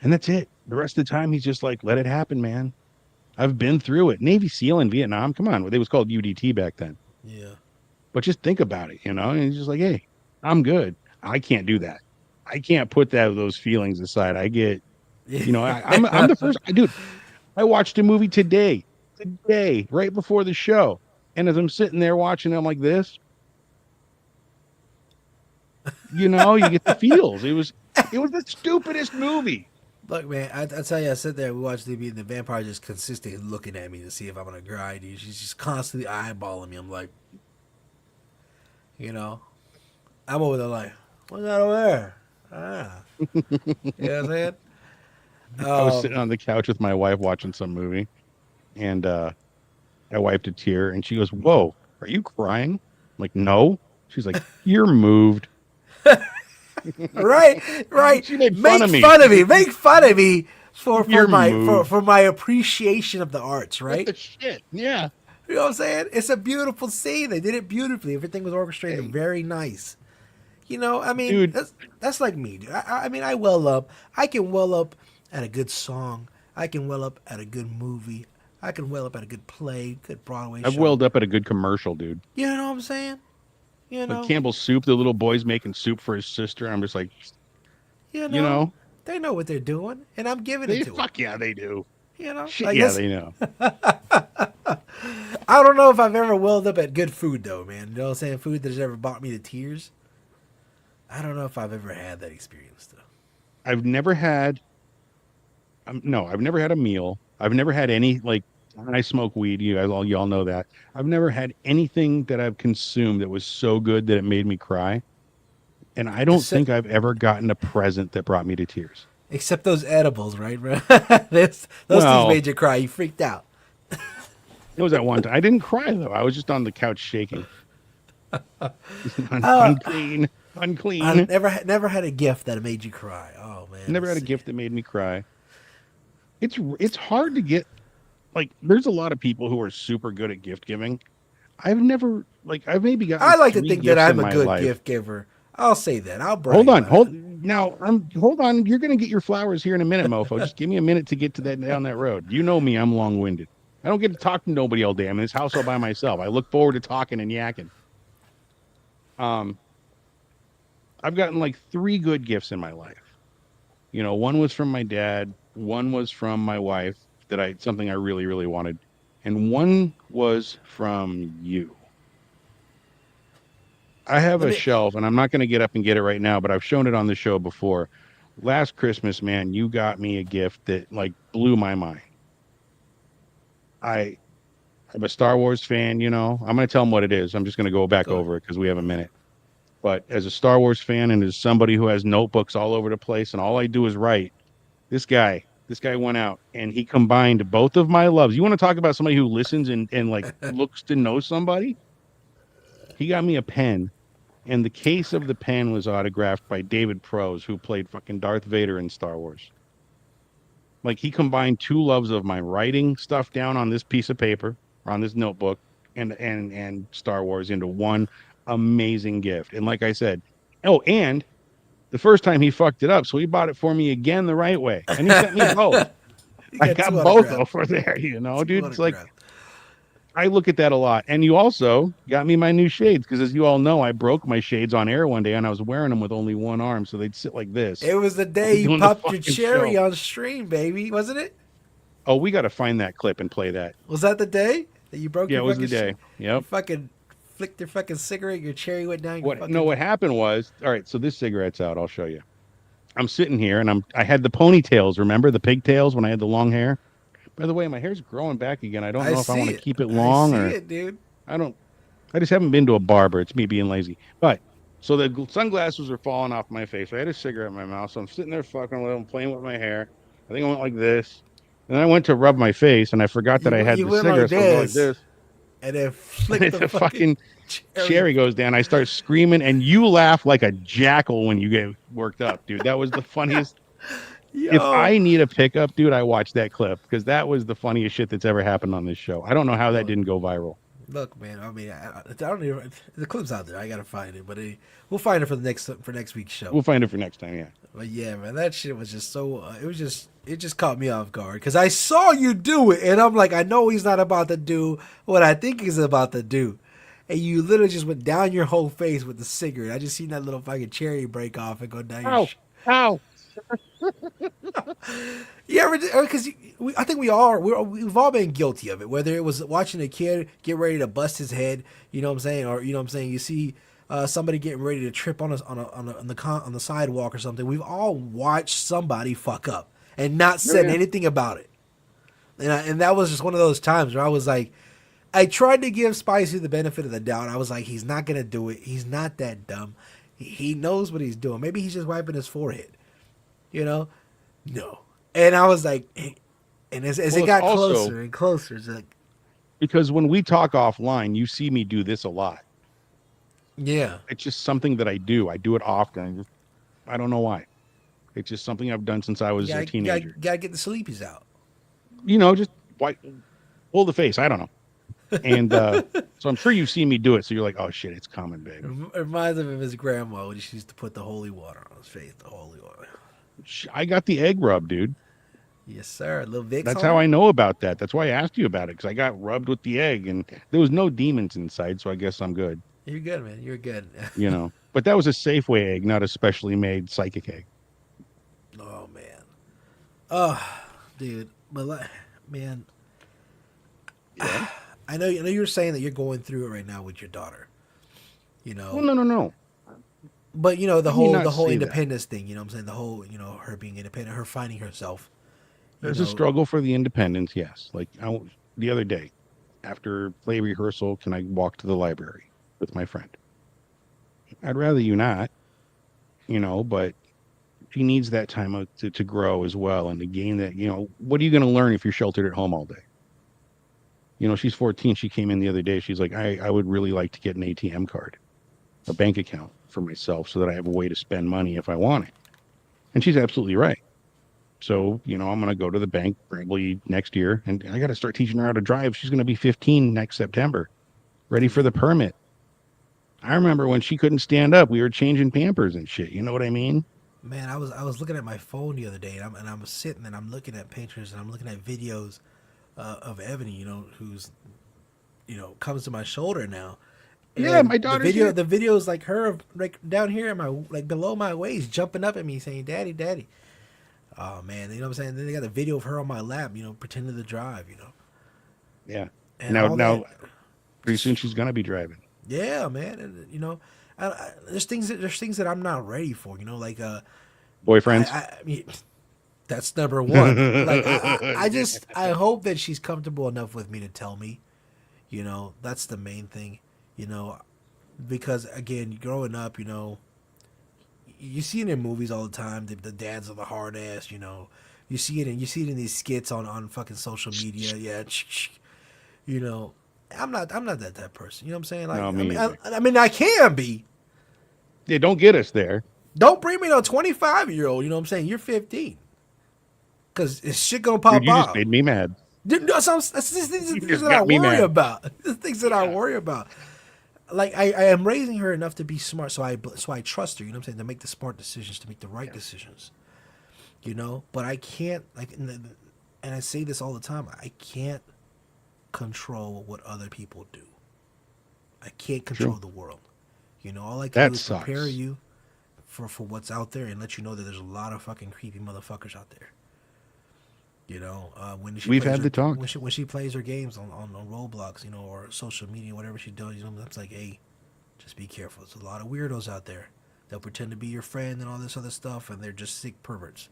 and that's it. The rest of the time, he's just like, let it happen, man. I've been through it. Navy SEAL in Vietnam. Come on. It was called UDT back then. Yeah. But just think about it, and he's just like, hey, I'm good. I can't do that. I can't put those feelings aside. I get, I'm the first dude. I watched a movie today, right before the show. And as I'm sitting there watching, I'm like this, you get the feels. It was the stupidest movie. Look, man, I tell you, I sit there, we watch TV, and the vampire just consistently looking at me to see if I'm gonna cry, dude. She's just constantly eyeballing me. I'm like, you know, I'm over there like, what's that over there? Ah, you know what I'm saying? I was sitting on the couch with my wife watching some movie, and I wiped a tear, and she goes, "Whoa, are you crying?" I'm like, "No." She's like, "You're moved." Right, right. She made fun Make of me. fun of me. Make fun of me for You're my moved. for my appreciation of the arts, What right? the shit? Yeah. You know what I'm saying? It's a beautiful scene. They did it beautifully. Everything was orchestrated Hey, very nice. You know, I mean, dude. that's like me, dude. I mean, I well up. I can well up at a good song. I can well up at a good movie. I can well up at a good play, good Broadway I've show. welled up at a good commercial, dude. You know what I'm saying? You Like know, Campbell's Soup, the little boy's making soup for his sister. I'm just like, you you know, know, they know what they're doing, and I'm giving it they to them. fuck yeah, they do. You know, Shit, like yeah, this. they know. I don't know if I've ever welled up at good food though, man. You know what I'm saying? Food that's ever brought me to tears. I don't know if I've ever had that experience though. I've never had, no, I've never had a meal. I've never had any like I smoke weed. Y'all know that. I've never had anything that I've consumed that was so good that it made me cry. And I don't Except, think I've ever gotten a present that brought me to tears. except those edibles, right, bro? Those things Well, made you cry. You freaked out. it was that one time. I didn't cry though. I was just on the couch shaking. Uh, Unclean, I unclean. never had a gift that made you cry. Oh man, Never let's had a see. gift that made me cry. It's hard to get. Like, there's a lot of people who are super good at gift giving. I've never like I've maybe gotten I like to three think that gifts in I'm a my good life. gift giver. I'll say that. I'll brag Hold on, about it. hold now. Hold on. You're gonna get your flowers here in a minute, mofo. Just give me a minute to get to that down that road. You know me. I'm long winded. I don't get to talk to nobody all day. I'm in this house all by myself. I look forward to talking and yakking. Um, I've gotten like three good gifts in my life. One was from my dad, one was from my wife that I something I really, really wanted, and one was from you. I have Let a me. shelf, and I'm not going to get up and get it right now, but I've shown it on the show before. Last Christmas, man, you got me a gift that like blew my mind. I I'm a Star Wars fan, I'm going to tell them what it is. I'm just going to go back Go ahead. over it because we have a minute. But as a Star Wars fan and as somebody who has notebooks all over the place and all I do is write, this guy went out and he combined both of my loves. You want to talk about somebody who listens and like looks to know somebody? He got me a pen, and the case of the pen was autographed by David Prose, who played fucking Darth Vader in Star Wars. Like, he combined two loves of my writing stuff down on this piece of paper, or on this notebook, and Star Wars into one amazing gift. And like I said, oh, and the first time he fucked it up, so he bought it for me again the right way, and he sent me both. You I got got two both autographs. over there, Two dude. It's like autographs. I look at that a lot. And you also got me my new shades because, as you all know, I broke my shades on air one day and I was wearing them with only one arm, so they'd sit like this It was the while day I'm you doing the popped your fucking cherry show. on stream, baby, wasn't it? Oh, we got to find that clip and play that. Was that the day that you broke Yeah, your it was the fucking day. you Yep. fucking flicked your fucking cigarette, your cherry went down your What? No, fucking. what happened was, all right. So this cigarette's out. I'll show you. I'm sitting here and I had the ponytails. Remember the pigtails when I had the long hair? By the way, my hair's growing back again. I don't I know if I want see to it. keep it I long see or it, dude. I don't. I just haven't been to a barber. It's me being lazy. But so the sunglasses are falling off my face. I had a cigarette in my mouth, so I'm sitting there fucking with them, playing with my hair. I think I went like this, and then I went to rub my face, and I forgot that I had You the went like cigarette, so I go like this this, and then and flicked then the the fucking fucking cherry. cherry goes down. I start screaming, and you laugh like a jackal when you get worked up, dude. That was the funniest. If Yo, I need a pickup, dude, I watch that clip because that was the funniest shit that's ever happened on this show. I don't know how that look, didn't go viral. look, man. I mean, I don't even. The clip's out there. I gotta find it, but we'll find it for next week's show. We'll find it for next time. Yeah. But yeah, man, that shit was just so. It just caught me off guard because I saw you do it, and I'm like, I know he's not about to do what I think he's about to do, and you literally just went down your whole face with the cigarette. I just seen that little fucking cherry break off and go down your. Ow! Ow! You ever? Because I think we've all been guilty of it. Whether it was watching a kid get ready to bust his head, you know what I'm saying, or you know what I'm saying. You see somebody getting ready to trip on the sidewalk or something. We've all watched somebody fuck up and not Oh said yeah. anything about it. And that was just one of those times where I was like, I tried to give Spicy the benefit of the doubt. I was like, he's not gonna do it. He's not that dumb. He knows what he's doing. Maybe he's just wiping his forehead. You know, no. And I was like, and as Well, it it's got also closer and closer, it's like, because when we talk offline, you see me do this a lot. yeah, It's just something that I do. I do it often. I don't know why. It's just something I've done since I was a teenager. gotta get the sleepies out. Just wipe, pull the face. I don't know. And so I'm sure you've seen me do it. So you're like, oh shit, it's coming, babe. It reminds him of his grandma when she used to put the holy water on his face. The holy water. I got the egg rub, dude. Yes, sir. A little Vicks That's on how it. I know about that. That's why I asked you about it because I got rubbed with the egg and there was no demons inside. So I guess I'm good, You're good, man. You're good. But that was a Safeway egg, not a specially made psychic egg. Oh man. Oh, dude. But man, Yeah. I know you were saying that you're going through it right now with your daughter. You Well, know, no, no, no. but Let me the not whole say that. independence thing. You know what I'm saying? The whole her being independent, her finding herself. You There's a know, struggle for the independence, yes. Like the other day after play rehearsal, can I walk to the library with my friend? I'd rather you not, but she needs that time to grow as well and to gain that, what are you going to learn if you're sheltered at home all day? She's 14. She came in the other day. She's like, I would really like to get an ATM card, a bank account for myself so that I have a way to spend money if I want it. And she's absolutely right. So, I'm going to go to the bank probably next year and I got to start teaching her how to drive. She's going to be 15 next September, ready for the permit. I remember when she couldn't stand up, we were changing Pampers and shit. You know what I mean? Man, I was looking at my phone the other day, and I'm sitting and I'm looking at pictures and I'm looking at videos of Ebony, who's comes to my shoulder now, Yeah, and my the daughter's video here. the video is like her like down here at my like below my waist, jumping up at me saying, "Daddy, Daddy." Oh man, you know what I'm saying? Then they got a video of her on my lap, pretending to drive, Yeah. and Now, all that. now, pretty soon she's going to be driving. Yeah, man, and there's things that I'm not ready for, like Boyfriends. I mean, that's number one. Like I hope that she's comfortable enough with me to tell me. That's the main thing. You know, because again, growing up, you see it in movies all the time. The dads are the hard ass. You see it in these skits on fucking social media. Yeah, you know, I'm not that person. You know what I'm saying? Like, No, I me mean, either. I can be. Yeah, don't get us there. Don't bring me to a 25-year-old. You know what I'm saying? You're 15, because shit gonna Dude, pop you just off. made me mad. That's just You things just that I got me worry mad. about. The things that I Yeah. worry about. Like I am raising her enough to be smart, so I trust her. You know what I'm saying? To make the smart decisions, to make the right Yes. decisions. But I can't and I say this all the time. I can't control what other people do. I can't control True. the world. All I can do That is prepare sucks. you for what's out there and let you know that there's a lot of fucking creepy motherfuckers out there. When she We've plays had her the talk. when she plays her games on Roblox, or social media, whatever she does, that's like, hey, just be careful. There's a lot of weirdos out there that pretend to be your friend and all this other stuff, and they're just sick perverts.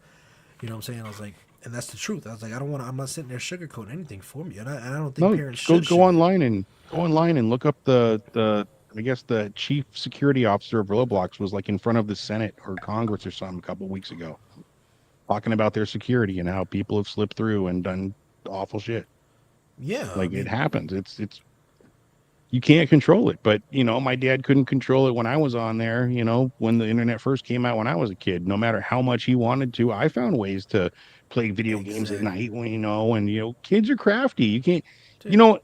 You know what I'm saying? I was like, and that's the truth. I was like, I don't want. I'm not sitting there sugarcoating anything for me, and I don't think No, parents go should go sugarcoat. online and look up the I guess the chief security officer of Roblox was like in front of the Senate or Congress or something a couple of weeks ago, talking about their security and how people have slipped through and done awful shit. Yeah, I Like it mean, happens. It's you can't control it. But my dad couldn't control it when I was on there. When the internet first came out when I was a kid. No matter how much he wanted to, I found ways to play video games at exactly. night. When and kids are crafty. You can't. You know,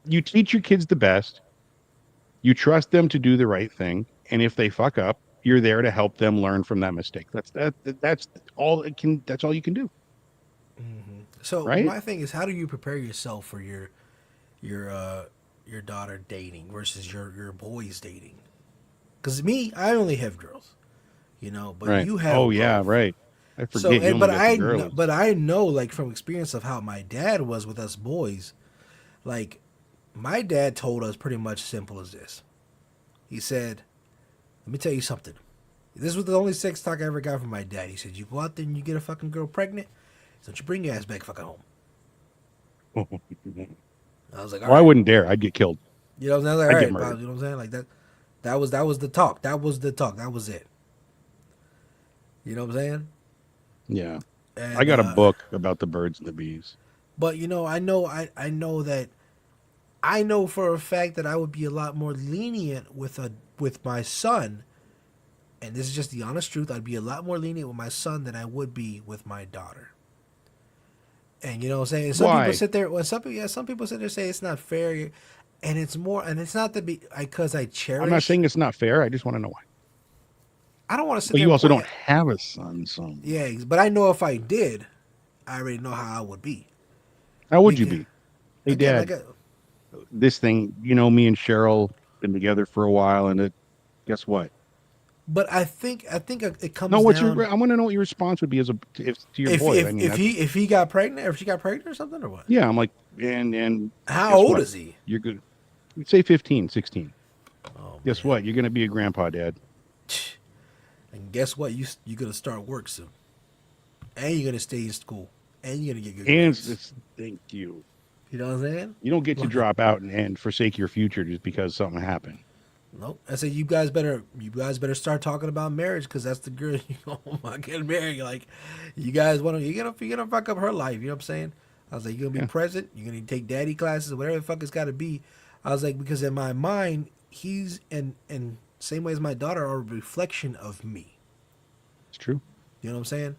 you teach your kids the best. You trust them to do the right thing, and if they fuck up, you're there to help them learn from that mistake. That's all it can. That's all you can do, So right? my thing is, how do you prepare yourself for your uh your daughter dating versus your boys dating? Because me, I only have girls, but Right. you Oh have yeah, both. right. I So, forget you only got the girlies. but I know, like, from experience of how my dad was with us boys. Like, my dad told us pretty much simple as this. He said, "Let me tell you something. This was the only sex talk I ever got from my dad. He said, you go out there and you get a fucking girl pregnant, so don't you bring your ass back fucking home." I was like, all Or I right. wouldn't dare. I'd get killed. I was like, all I'd get right, Bob. murdered. You know what I'm saying? Like that. That was the talk. That was the talk. That was it. You know what I'm saying? Yeah. I And got a book about the birds and the bees. but I know that I know for a fact that I would be a lot more lenient with my son, and this is just the honest truth. I'd be a lot more lenient with my son than I would be with my daughter. And you know what I'm saying? Some people Why? sit there. Well, some people sit there and say it's not fair, and it's not to be because I I'm not cherish. saying it's not fair. I just want to know why. I don't want to sit But there you and also point. don't have a son, so Yeah, but I know if I did, I already know how I would be. how would you Because be? Hey, again, Dad, this thing, me and Cheryl been together for a while, and guess what? but I think it No, comes what's your? down I want to know what your response would be as to your if boy. I if mean, if that's he if he got pregnant or if she got pregnant or something or what. yeah. I'm like, and How guess old what? is he? You're good. You'd say 15, 16. Oh Guess man. what? You're gonna be a grandpa, Dad. And guess what? You're gonna start work soon, and you're gonna stay in school, and you're gonna get good And grades. thank you. You know what I'm saying? You don't get to Like, drop out and forsake your future just because something happened. nope. I said you guys better start talking about marriage because that's the girl you want to get married. Like, you guys want to you're gonna fuck up her life. You know what I'm saying? I was like, you're gonna be Yeah. present. You're gonna take daddy classes, whatever the fuck it's got to be. I was like, because in my mind, he's and same way as my daughter are a reflection of me. It's true. You know what I'm saying?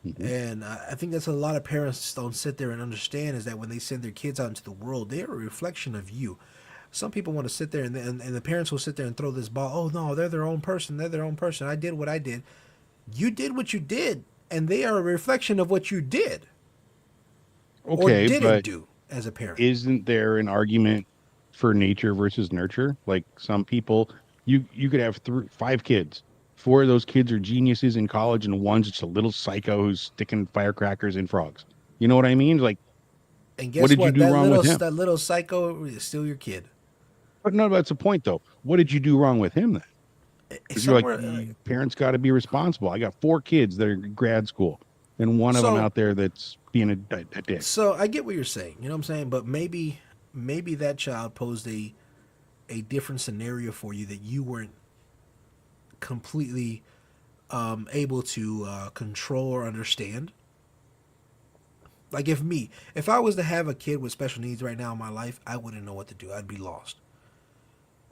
Hmm. And I think that's a lot of parents don't sit there and understand is that when they send their kids out into the world, they are a reflection of you. Some people want to sit there and the parents will sit there and throw this ball. Oh no, they're their own person. They're their own person. I did what I did. You did what you did, and they are a reflection of what you did or Okay, didn't but do as a parent. isn't there an argument for nature versus nurture? Like some people, you could have five kids. Four of those kids are geniuses in college, and one's just a little psycho who's sticking firecrackers in frogs. You know what I mean? Like, And what guess did you what? do wrong with him? That little psycho is still your kid. But no, that's the point, though. What did you do wrong with him then? Because you're like, Somewhere. parents got to be responsible. I got four kids that are in grad school, and one of them So out there that's being a dick. so I get what you're saying. You know what I'm saying? But maybe that child posed a different scenario for you that you weren't completely able to control or understand. Like if I was to have a kid with special needs right now in my life, I wouldn't know what to do. I'd be lost.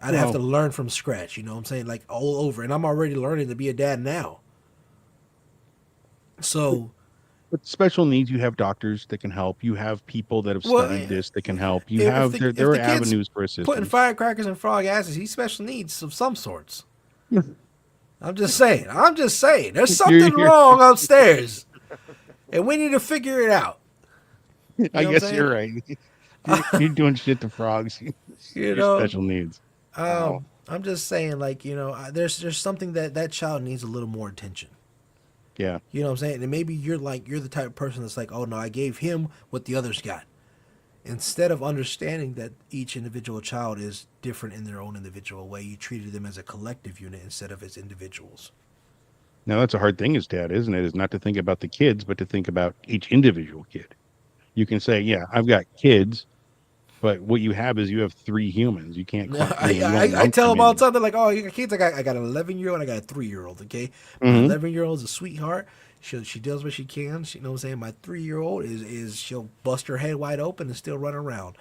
I'd have to Well, learn from scratch. You know what I'm saying? Like all over, and I'm already learning to be a dad now. So, with special needs, you have doctors that can help. You have people that have well, studied this that can help. You if have the there if are the kid's avenues for putting assistance. firecrackers and frog asses, he's special needs of some sorts. Yeah. I'm just saying. I'm just saying. There's something You're wrong upstairs, and we need to figure it out. You I know what I'm guess saying? you're right. You're doing shit to frogs. You Your know, special needs. Wow. I'm just saying, like there's something that child needs a little more attention. Yeah. You know what I'm saying? And maybe you're the type of person that's like, oh no, I gave him what the others got. Instead of understanding that each individual child is different in their own individual way, you treated them as a collective unit instead of as individuals. Now that's a hard thing as dad, isn't it? Is not to think about the kids, but to think about each individual kid. You can say, yeah, I've got kids, but what you have is you have three humans. You can't, you don't I lump tell them them all the in. time, they're like, oh, you got kids? I got an 11-year old, I got a 3-year old, okay? My Hmm. 11-year old is a sweetheart. She does what she can. She, you know what I'm saying? My 3-year old is she'll bust her head wide open and still run around,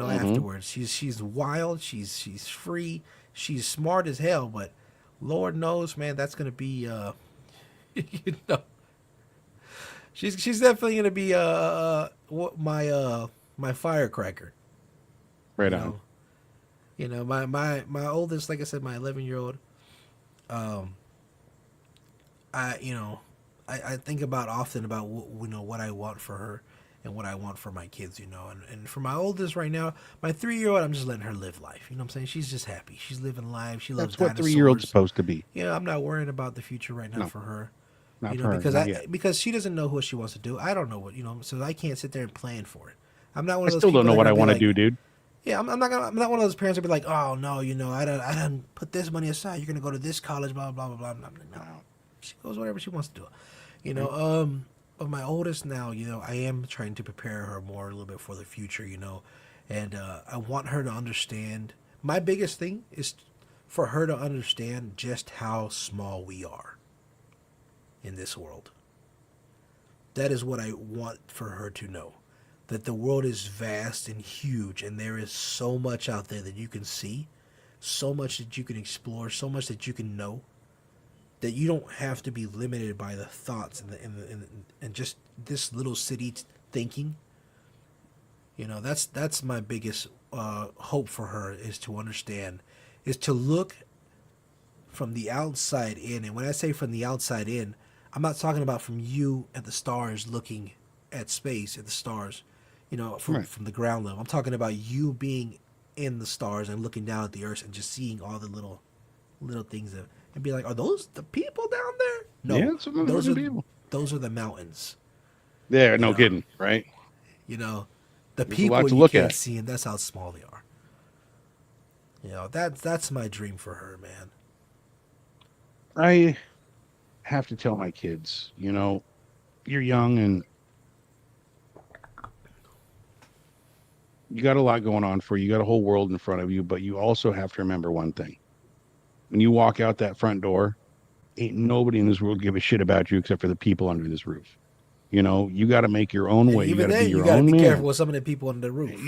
Hmm. afterwards. She's wild, she's free, she's smart as hell, but Lord knows, man, that's gonna be you know, she's definitely gonna be my firecracker, Right you on. know. My oldest, like I said, my 11-year old. Um, I you know, I think about often about what I want for her and what I want for my kids. And for my oldest right now, my 3-year old, I'm just letting her live life. You know what I'm saying? She's just happy. She's living life. She loves That's what 3 year old's dinosaurs. supposed to be. I'm not worrying about the future right now No, for her. not for her. Because Not yet. she doesn't know what she wants to do. I don't know so I can't sit there and plan for it. I'm not one I of those still don't people know that are what I gonna be want to like, do, dude. yeah, I'm not one of those parents that be like, oh no, I don't put this money aside. You're gonna go to this college, blah blah blah blah blah. No, Wow. she goes whatever she wants to do. You know, Right. but my oldest now, I am trying to prepare her more a little bit for the future. And I want her to understand. My biggest thing is for her to understand just how small we are in this world. That is what I want for her to know. That the world is vast and huge, and there is so much out there that you can see, so much that you can explore, so much that you can know, that you don't have to be limited by the thoughts and just this little city thinking. That's my biggest hope for her is to understand, is to look from the outside in. And when I say from the outside in, I'm not talking about from you at the stars looking at space at the stars, from Right. from the ground level. I'm talking about you being in the stars and looking down at the earth and just seeing all the little things and be like, are those the people down there? Yeah, No, it's some those motherfucking are people. those are the mountains. Yeah, You no know, kidding, right? you know, the There's a lot people to you look can't at. see, and that's how small they are. That's my dream for her, man. I have to tell my kids, you're young and You got a lot going on for you. You got a whole world in front of you, but you also have to remember one thing. When you walk out that front door, ain't nobody in this world give a shit about you except for the people under this roof. You know, you got to make your own And way. You even got to be then, you your got to own be careful man. with some of the people under the roof.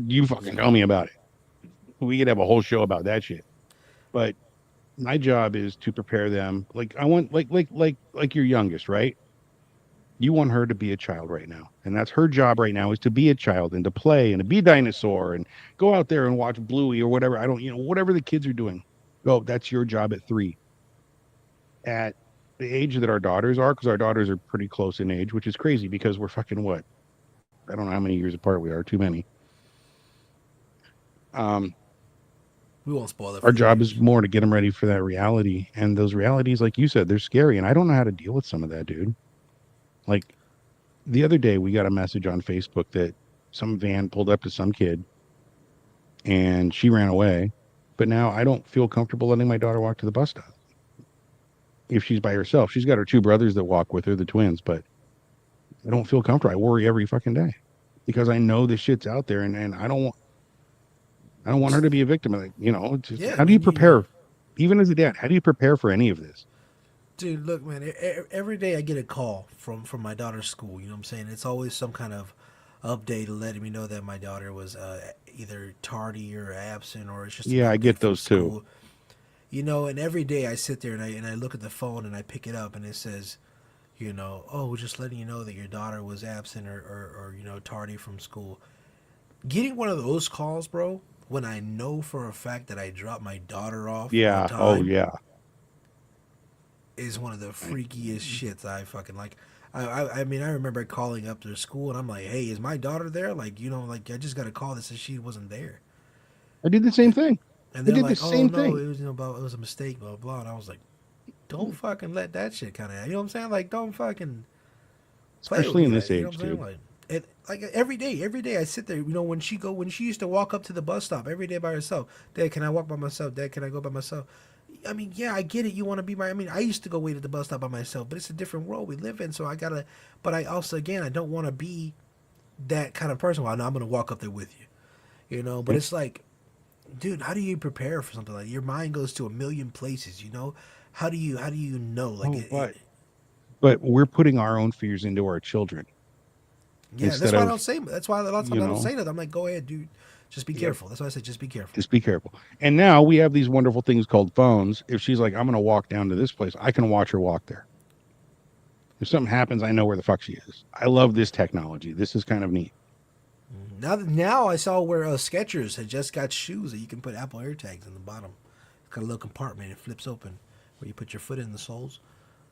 You fucking tell me about it. We could have a whole show about that shit. But my job is to prepare them. Like I want, like your youngest, right? You want her to be a child right now, and that's her job right now is to be a child and to play and to be dinosaur and go out there and watch Bluey or whatever. I don't, whatever the kids are doing. Go. That's your job at 3. At the age that our daughters are, because our daughters are pretty close in age, which is crazy because we're fucking what? I don't know how many years apart we are. Too many. Um, We won't spoil it for our the job is viewers. more to get them ready for that reality, and those realities, like you said, they're scary, and I don't know how to deal with some of that, dude. Like the other day, we got a message on Facebook that some van pulled up to some kid, and she ran away. But now I don't feel comfortable letting my daughter walk to the bus stop if she's by herself. She's got her 2 brothers that walk with her, the twins, but I don't feel comfortable. I worry every fucking day because I know this shit's out there, and I don't want her to be a victim of it. Yeah, I How do you mean, prepare, even as a dad? How do you prepare for any of this? dude, look, man. Every day I get a call from my daughter's school. You know what I'm saying? It's always some kind of update letting me know that my daughter was either tardy or absent, or it's just an Yeah, I update get from those too. school. And every day I sit there and I look at the phone and I pick it up and it says, oh, we're just letting you know that your daughter was absent or tardy from school. Getting one of those calls, bro, when I know for a fact that I dropped my daughter off on Yeah. Oh, time yeah. is one of the I, freakiest shits I fucking like. I mean, I remember calling up to school and I'm like, hey, is my daughter there? Like, like I just got a call that says she wasn't there. I did the same thing. And I they're did the like, oh same no, thing. it was it was a mistake, blah blah. And I was like, don't fucking let that shit kind of, what I'm saying? Like, don't fucking play with Especially me. in That this you know age, what I'm saying? dude. Like every day I sit there. When she used to walk up to the bus stop every day by herself. Dad, can I walk by myself? Dad, can I go by myself? I mean, yeah, I get it. You want to be my. I mean, I used to go wait at the bus stop by myself, but it's a different world we live in. So I gotta. But I also, again, I don't want to be that kind of person. Well, no, I'm gonna walk up there with you. But Yep. it's like, dude, how do you prepare for something like that? Your mind goes to a million places. How do you know? Like Oh, but we're putting our own fears into our children yeah, that's instead why I don't of, say. That's why a lot of times you I don't know, say that. I'm like, go ahead, dude. Just be yep, careful. That's why I said, just be careful. just be careful. And now we have these wonderful things called phones. If she's like, I'm going to walk down to this place, I can watch her walk there. If something happens, I know where the fuck she is. I love this technology. This is kind of neat. Now I saw where Skechers had just got shoes that you can put Apple AirTags in the bottom. It's got a little compartment. It flips open where you put your foot in the soles.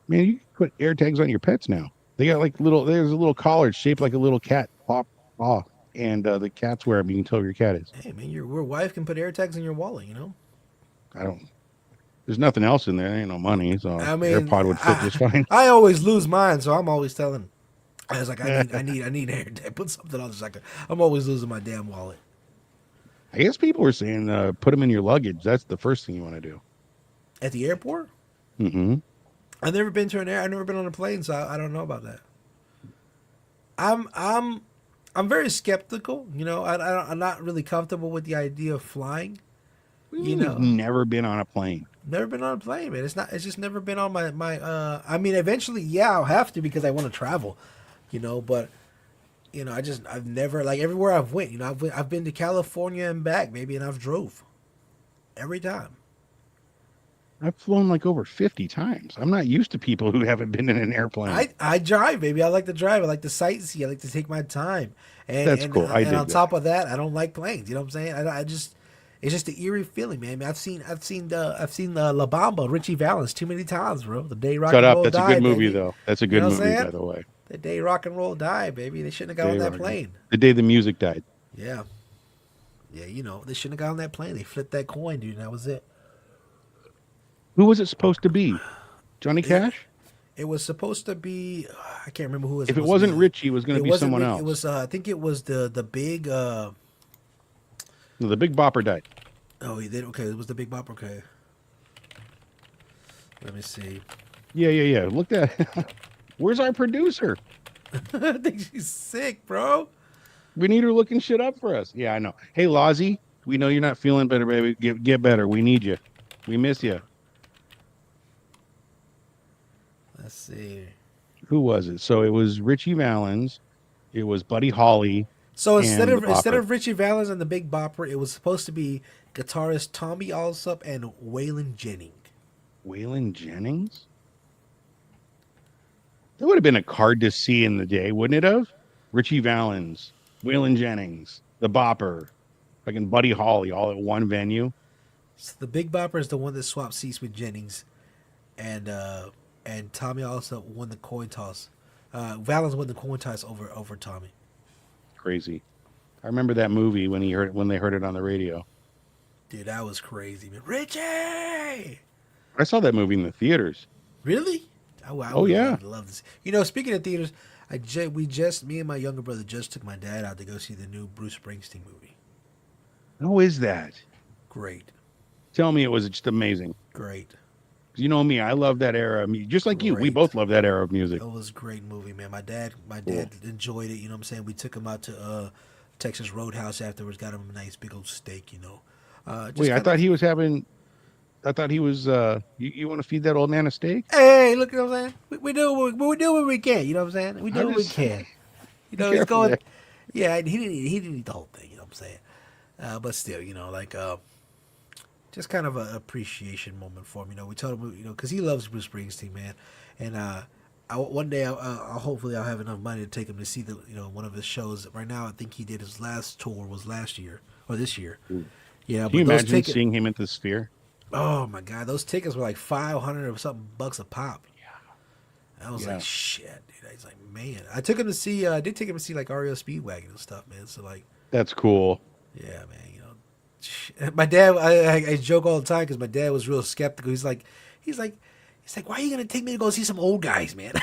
Man, you can put air tags on your pets now. They got like there's a little collar shaped like a little cat paw. And the cats wear them. You can tell where your cat is. Hey man, your wife can put AirTags in your wallet. I don't, there's nothing else in there. There ain't no money. So I mean, AirPod would fit just fine. I always lose mine, so I'm always telling. I was like, I need AirTag. Put something else. Like I'm always losing my damn wallet I guess people were saying put them in your luggage. That's the first thing you want to do. at the airport. Mm-hmm. I've never been to an air. I've never been on a plane, so I don't know about that. I'm I'm I'm very skeptical. I'm not really comfortable with the idea of flying. You You've know, never been on a plane. never been on a plane, man. It's not. It's just never been on my. I mean, eventually, yeah, I'll have to because I want to travel. But I've never like everywhere I've went. I've been to California and back, maybe, and I've drove every time. I've flown like over 50 times. I'm not used to people who haven't been in an airplane. I drive, baby. I like to drive. I like to sightsee. I like to take my time. And That's and cool. I and on dig that. top of that, I don't like planes. You know what I'm saying? I just it's just the eerie feeling, man. I've seen La Bamba, Richie Valens, too many times, bro. The day rock Shut and up. roll That's a good died, movie, baby. though. That's a You good know what I'm movie, by saying? the way. The day rock and roll died, baby. They shouldn't have got on Day that Rock. plane. The day the music died. Yeah, yeah. They shouldn't have got on that plane. They flipped that coin, dude. And that was it. Who was it supposed to be? Johnny It Cash? it was supposed to be. I can't remember who it was If it supposed to wasn't be. Richie, it was going to It be wasn't. someone It else. was. I think it was the big. No, the Big Bopper died. Oh, he did. Okay, it was the Big Bopper. Okay, let me see. Yeah. Look at Where's our producer? I think she's sick, bro. We need her looking shit up for us. Yeah, I know. Hey, Lozzie, we know you're not feeling better, baby. Get better. We need you. We miss you. Let's see. Who was it? So it was Richie Valens, it was Buddy Holly, So instead and the of instead Bopper. of Richie Valens and the Big Bopper, it was supposed to be guitarist Tommy Allsup and Waylon Jennings. Waylon Jennings? That would have been a card to see in the day, wouldn't it have? Richie Valens, Waylon Jennings, the Bopper, fucking Buddy Holly, all at one venue. So the Big Bopper is the one that swapped seats with Jennings, and Tommy also won the coin toss. Valens won the coin toss over Tommy. Crazy. I remember that movie when they heard it on the radio. Dude, that was crazy, man. Richie, I saw that movie in the theaters. really? I Oh would have yeah. loved this. Speaking of theaters, me and my younger brother just took my dad out to go see the new Bruce Springsteen movie. How is that? Great, Tell me it was just amazing. great, You know me, I love that era of music. Just like you. We great. both love that era of music. It was a great movie, man. My Cool. dad enjoyed it. You know what I'm saying? We took him out to Texas Roadhouse afterwards. Got him a nice big old steak. Just Wait, kind of. I thought he was you want to feed that old man a steak? Hey, look, you know what I'm saying? We do what we can. You know what I'm saying? We do I'm what we just can. be He's careful going. there. Yeah, he didn't eat the whole thing. You know what I'm saying? But still, just kind of an appreciation moment for him. We told him, because he loves Bruce Springsteen, man. And one day, hopefully, I'll have enough money to take him to see one of his shows. Right now, I think he did his last tour was last year or this year. Ooh. Yeah, Can you but those imagine tickets. seeing him at the Sphere? Oh my god, those tickets were like 500 or something bucks a pop. I was Yeah. like, shit, dude. I was like, man. I took him to see. I did take him to see like REO Speedwagon and stuff, man. So like, That's cool. yeah, man. My dad. I joke all the time because my dad was real skeptical. He's like, why are you gonna take me to go see some old guys, man?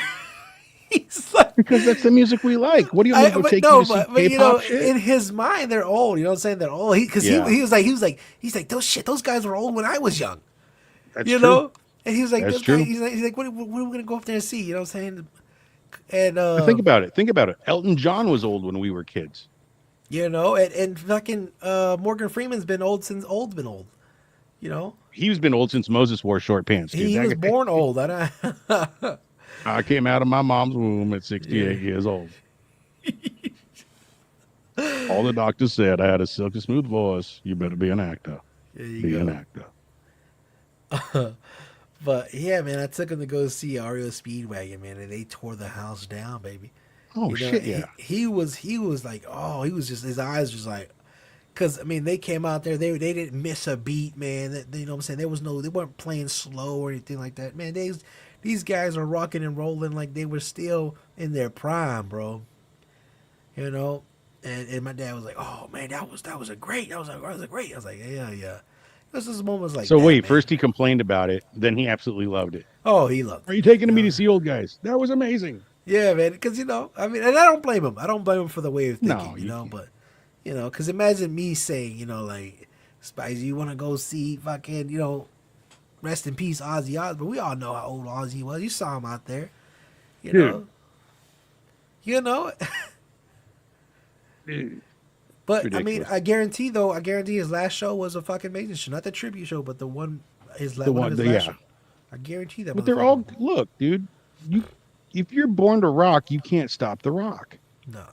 He's like, Because that's the music we like. What do you want me to go but take you no, to see but K-pop shit? in his mind, they're old. You know what I'm saying? They're old. Because Yeah, he's like, those guys were old when I was young. that's You true. know. And he was like, That's this guy. true. He's like, what are we gonna go up there and see? You know what I'm saying? And But think about it. Think about it. Elton John was old when we were kids. and fucking Morgan Freeman's been old since old's been old. You know, He's been old since Moses wore short pants, dude. he was That guy, born old. I I came out of my mom's womb at yeah. 68 years old. All the doctors said I had a silky smooth voice. You better be an actor. There you Be an go. actor. But yeah, man, I took him to go see REO Speedwagon, man, and they tore the house down, baby. Oh shit, He, yeah. he was like, oh, he was just his eyes just like, because I mean they came out there, they didn't miss a beat, man. You know what I'm saying? They weren't playing slow or anything like that, man. These guys are rocking and rolling like they were still in their prime, bro. You know, and my dad was like, oh man, that was a great, that was a great. I was like, yeah, yeah. It was just moments like So that, wait, man. first he complained about it, then he absolutely loved it. Oh, he loved Are it. you taking You me know? to see old guys? That was amazing. Yeah, man. Because I mean, and I don't blame him. I don't blame him for the way of thinking. No, you can't. But because imagine me saying, like, Spicy, you want to go see fucking, rest in peace, Ozzy Osbourne. We all know how old Ozzy was. You saw him out there. You Dude, know. You know. dude, it's But I mean, ridiculous. I guarantee his last show was a fucking amazing show, not the tribute show, but the one The one of one, his last. yeah. I guarantee that But they're motherfucker. all look, dude. You, if you're born to rock, you can't stop the rock. No.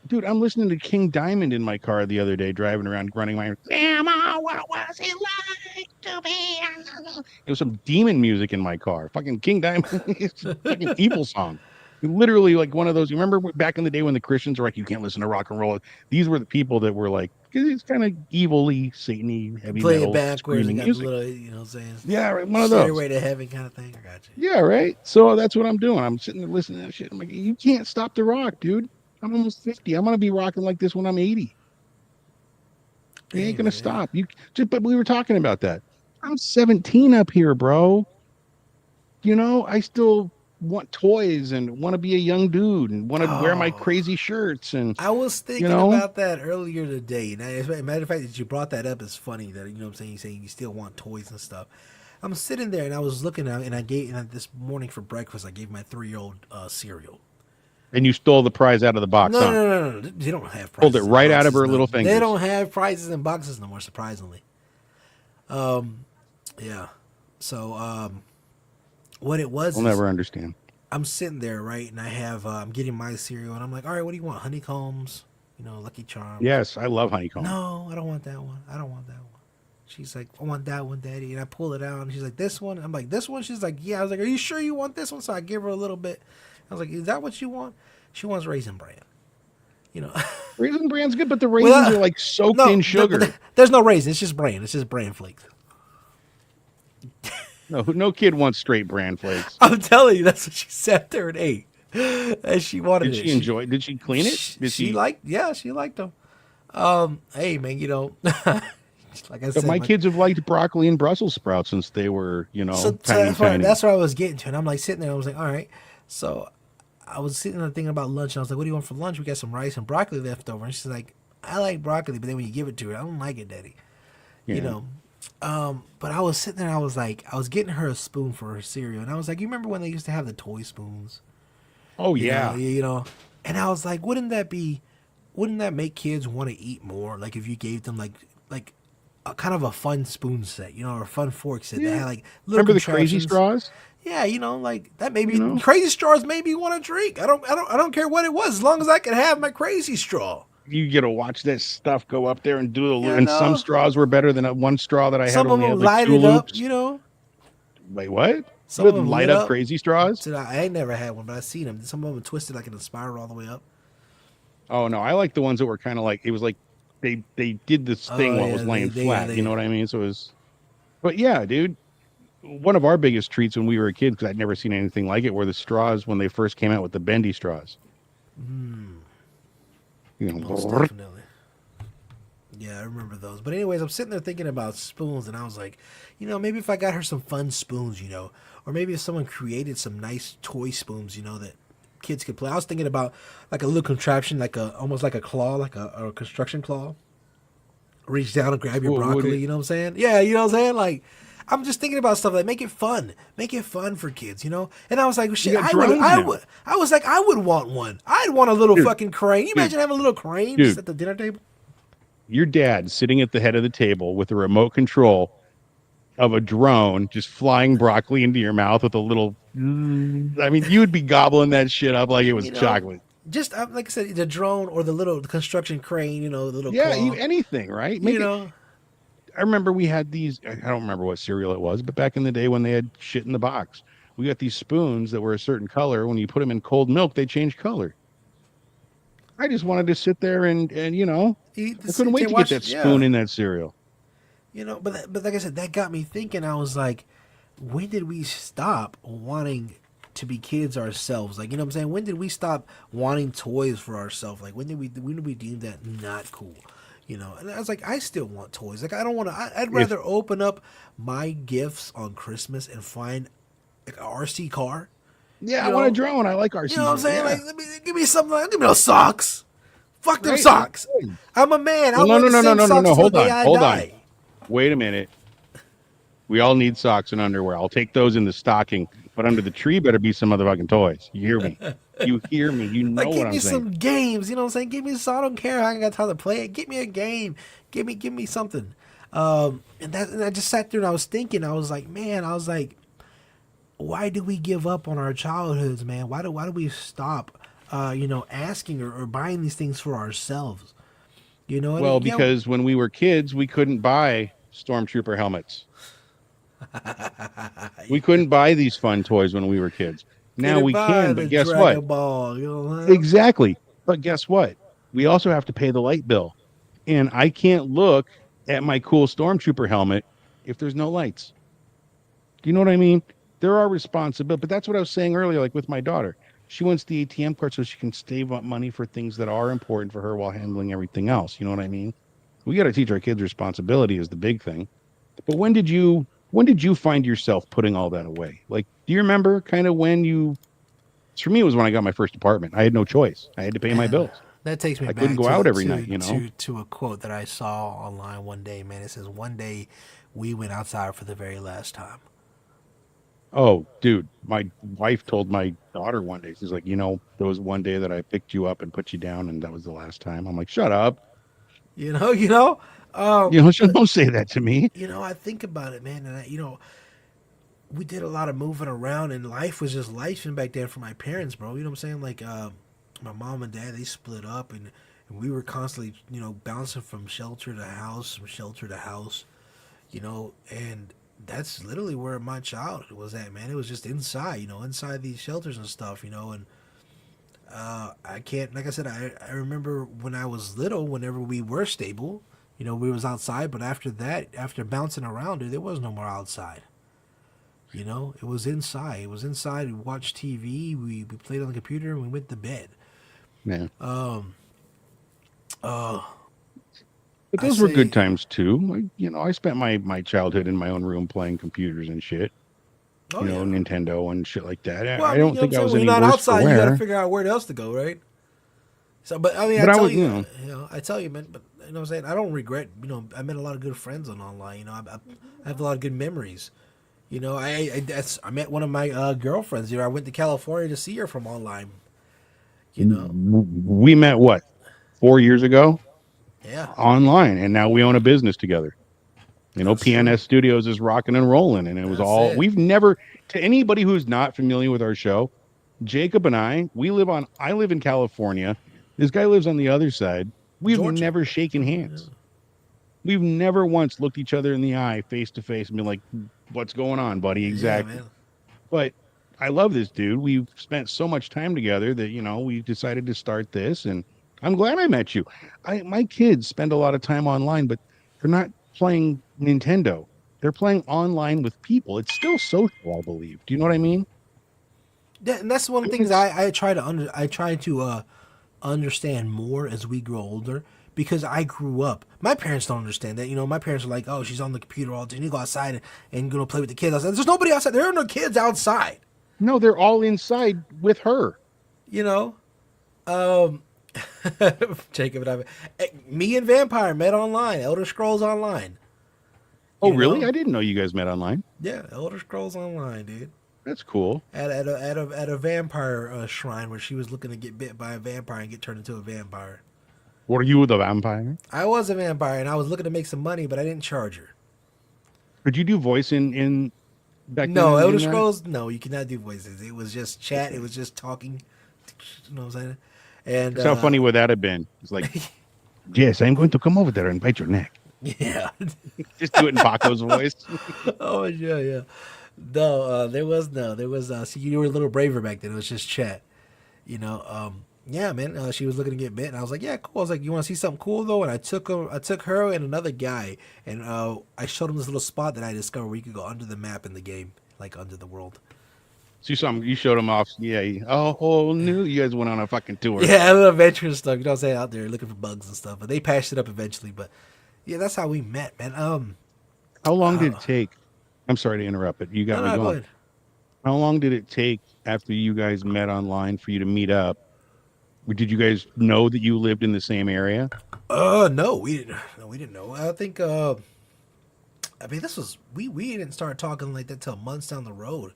Dude. I'm listening to King Diamond in my car the other day, driving around, running my. Grandma, what was it like to be? It was some demon music in my car. Fucking King Diamond. It's a fucking evil song. Literally, like one of those. You remember back in the day when the Christians were like, "You can't listen to rock and roll." These were the people that were like, because it's kind of evilly, Satany, heavy Play it metal, backwards and screaming got the music. little, what I'm saying, Yeah, right, one of those. stairway to heaven kind of thing. I got you. Yeah, right. So that's what I'm doing. I'm sitting there listening to that shit. I'm like, you can't stop the rock, dude. I'm almost 50. I'm gonna be rocking like this when I'm 80. You Hey ain't gonna man, stop. You just but we were talking about that. I'm 17 up here, bro. I still want toys and want to be a young dude and want to wear my oh, crazy shirts and I was you thinking know, about that earlier today. And as a matter of fact, that you brought that up is funny. That what I'm saying, you saying you still want toys and stuff. I'm sitting there and I was looking at and this morning for breakfast I gave my 3-year-old cereal. And you stole the prize out of the box, No, huh? no, no, no, no. They don't have Pulled it prizes in right out of boxes. her No, little they fingers. don't have prizes in boxes no more. Surprisingly, yeah. So, what it was I'll is never understand. I'm sitting there, right, and I have I'm getting my cereal, and I'm like, all right, what do you want? Honeycombs, Lucky Charms. Yes, I love honeycomb. No, I don't want that one. I don't want that one. She's like, I want that one, Daddy. And I pull it out, and she's like, this one. I'm like, this one? She's like, yeah. I was like, are you sure you want this one? So I give her a little bit. I was like, is that what you want? She wants Raisin Bran. You know, Raisin Bran's good, but the raisins well, are like soaked no, in sugar. there's no raisin. It's just bran. It's just bran flakes. No kid wants straight bran flakes. I'm telling you, that's what she sat there and ate, and she wanted Did it. she enjoy? Did she clean it? Did She she? liked, yeah, she liked them. Hey man, like I But said, my kids have liked broccoli and Brussels sprouts since they were, so tiny, tiny. that's what I was getting to, and I'm like sitting there. I was like, all right. So I was sitting there thinking about lunch, and I was like, what do you want for lunch? We got some rice and broccoli left over, and she's like, I like broccoli, but then when you give it to her, I don't like it, Daddy. You Yeah. know. But I was sitting there. I was like, I was getting her a spoon for her cereal, and I was like, you remember when they used to have the toy spoons? Oh You yeah. know, and I was like, wouldn't that make kids want to eat more? Like if you gave them like a kind of a fun spoon set, or a fun fork set that Yeah. had like little Remember the crazy contraptions. straws? Yeah, like that. Maybe You know, crazy straws made me want to drink. I don't care what it was, as long as I could have my crazy straw. you get to watch that stuff go up there and do the. You And some know, straws were better than one straw that I had some of only them had like light two it up. loops. Wait, what? You Some had of them light lit up up. crazy straws? So I ain't never had one, but I seen them. Some of them twisted like in a spiral all the way up. Oh no, I like the ones that were kind of like it was like they did this thing Oh while it yeah, was laying yeah, flat. You know what I mean? So it was. But yeah, dude. One of our biggest treats when we were a kid, because I'd never seen anything like it, were the straws when they first came out with the bendy straws. Most definitely. Yeah, I remember those. But anyways, I'm sitting there thinking about spoons, and I was like, maybe if I got her some fun spoons, or maybe if someone created some nice toy spoons, that kids could play. I was thinking about like a little contraption, almost like a claw, like a construction claw. Reach down and grab your Well, would broccoli. it- You know what I'm saying? Yeah, you know what I'm saying? Like, I'm just thinking about stuff like make it fun for kids. And I was like, well, shit, got drones now. I was like, I would want one. I'd want a little Dude, fucking crane. You dude, imagine having a little crane dude. just at the dinner table? Your dad sitting at the head of the table with a remote control of a drone just flying broccoli into your mouth with a little. I mean, you would be gobbling that shit up like it was You know, chocolate. just like I said, the drone or the little construction crane, the little Yeah, claw. anything, right? Make it. I remember we had these. I don't remember what cereal it was, but back in the day when they had shit in the box, we got these spoons that were a certain color. When you put them in cold milk, they changed color. I just wanted to sit there and Eat I couldn't wait to get that spoon in that cereal. But like I said, that got me thinking. I was like, when did we stop wanting to be kids ourselves? Like, you know what I'm saying? When did we stop wanting toys for ourselves? Like, when did we deem that not cool? And I was like, I still want toys. Like, I don't want to. I'd rather open up my gifts on Christmas and find like an RC car. Yeah, I want a drone. I like RC. You know what I'm saying? Yeah. Like, give me something. Give me those socks. Fuck them Right, socks. right. I'm a man. I Well, want the same socks till Hold the day on, I hold die. on. Wait a minute. We all need socks and underwear. I'll take those in the stocking, but under the tree better be some motherfucking toys. You hear me? You hear me? You know Like, what give I'm me saying? some games. You know what I'm saying? Give me some. I don't care. I ain't got time to play it. Give me a game. Give me something. And I just sat there and I was thinking. I was like, man. I was like, why do we give up on our childhoods, man? Why do we stop? Asking or buying these things for ourselves. Well, because when we were kids, we couldn't buy stormtrooper helmets. We couldn't buy these fun toys when we were kids. Now we can, but guess Dragon what? Ball, you know what I'm saying? Exactly. But guess what? We also have to pay the light bill. And I can't look at my cool stormtrooper helmet if there's no lights. Do you know what I mean? There are responsibilities, but that's what I was saying earlier, like with my daughter. She wants the ATM card so she can save up money for things that are important for her while handling everything else. You know what I mean? We got to teach our kids responsibility is the big thing. But when did you find yourself putting all that away? Like, do you remember kind of when you? For me, it was when I got my first apartment. I had no choice. I had to pay my bills. That takes me I back couldn't go out every night, to a quote that I saw online one day, man. It says, one day we went outside for the very last time. Oh, dude, my wife told my daughter one day, she's like, there was one day that I picked you up and put you down, and that was the last time. I'm like, shut up. You know. But Don't say that to me. I think about it, man, and we did a lot of moving around, and life was just life back then for my parents, bro. You know what I'm saying? Like, my mom and dad, they split up, and we were constantly, bouncing from shelter to house, from shelter to house, and that's literally where my childhood was at, man. It was just inside, inside these shelters and stuff, and I can't, like I said, I remember when I was little, whenever we were stable, we was outside, but after that, after bouncing around it, there was no more outside. It was inside. It was inside. We watched TV. We played on the computer, and we went to bed. Yeah. Um, uh, But I those were good say, times too. I spent my childhood in my own room playing computers and shit, oh yeah. Nintendo and shit like that. Well, I I mean, don't you know what I'm think I saying. was When you're any not worse for outside, you got to wear. figure out where else to go, right? So, but I mean, I But I tell was, you, I tell you, man. But you know what I'm saying. I don't regret. I met a lot of good friends on online. I have a lot of good memories. I met one of my girlfriends. I went to California to see her from online. You know, we met what, 4 years ago yeah, online, and now we own a business together. that's true. PNS Studios is rocking and rolling, and it was That's all it. we've never. To anybody who's not familiar with our show, Jacob and I live in California. This guy lives on the other side. We've Georgia. never shaken hands. We've never once looked each other in the eye face to face and been like, "What's going on, buddy?" Yeah, Exactly. man. But I love this dude. We've spent so much time together that we decided to start this, and I'm glad I met you. My kids spend a lot of time online, but they're not playing Nintendo. They're playing online with people. It's still social, I believe. Do you know what I mean? And that's one I of the mean, things it's I try to understand more as we grow older because I grew up. My parents don't understand that. My parents are like, "Oh, she's on the computer all day. You need to go outside and play with the kids outside." There's nobody outside. There are no kids outside. no, they're all inside with her. You know. Um, Jacob and me and Vampire met online. Elder Scrolls Online. Oh, You really? know. I didn't know you guys met online. Yeah, Elder Scrolls Online, dude. That's cool. At a vampire shrine where she was looking to get bit by a vampire and get turned into a vampire. Were you the vampire? I was a vampire and I was looking to make some money, but I didn't charge her. Could you do voice in back then No, Elder in that? Scrolls. No, you cannot do voices. It was just chat. It was just talking. You know what I'm saying? And Because how funny would that have been? It's like, yes, I'm going to come over there and bite your neck. yeah. Just do it in Paco's voice. Oh yeah, yeah. No, there was no. There was. See, you were a little braver back then. It was just chat. Yeah, man. She was looking to get bit, and I was like, yeah, cool. I was like, you want to see something cool though? And I took her and another guy, and I showed him this little spot that I discovered where you could go under the map in the game, like under the world. So you showed him off. Yeah, a whole new. You guys went on a fucking tour. Yeah, a little adventure and stuff. You know what I'm saying? Out there looking for bugs and stuff. But they patched it up eventually. But yeah, that's how we met, man. How long did it take? I'm sorry to interrupt, but you got No, me no, go going. ahead. How long did it take after you guys met online for you to meet up? Or did you guys know that you lived in the same area? No, we didn't. No, we didn't know. I think. I mean, this was we didn't start talking like that till months down the road.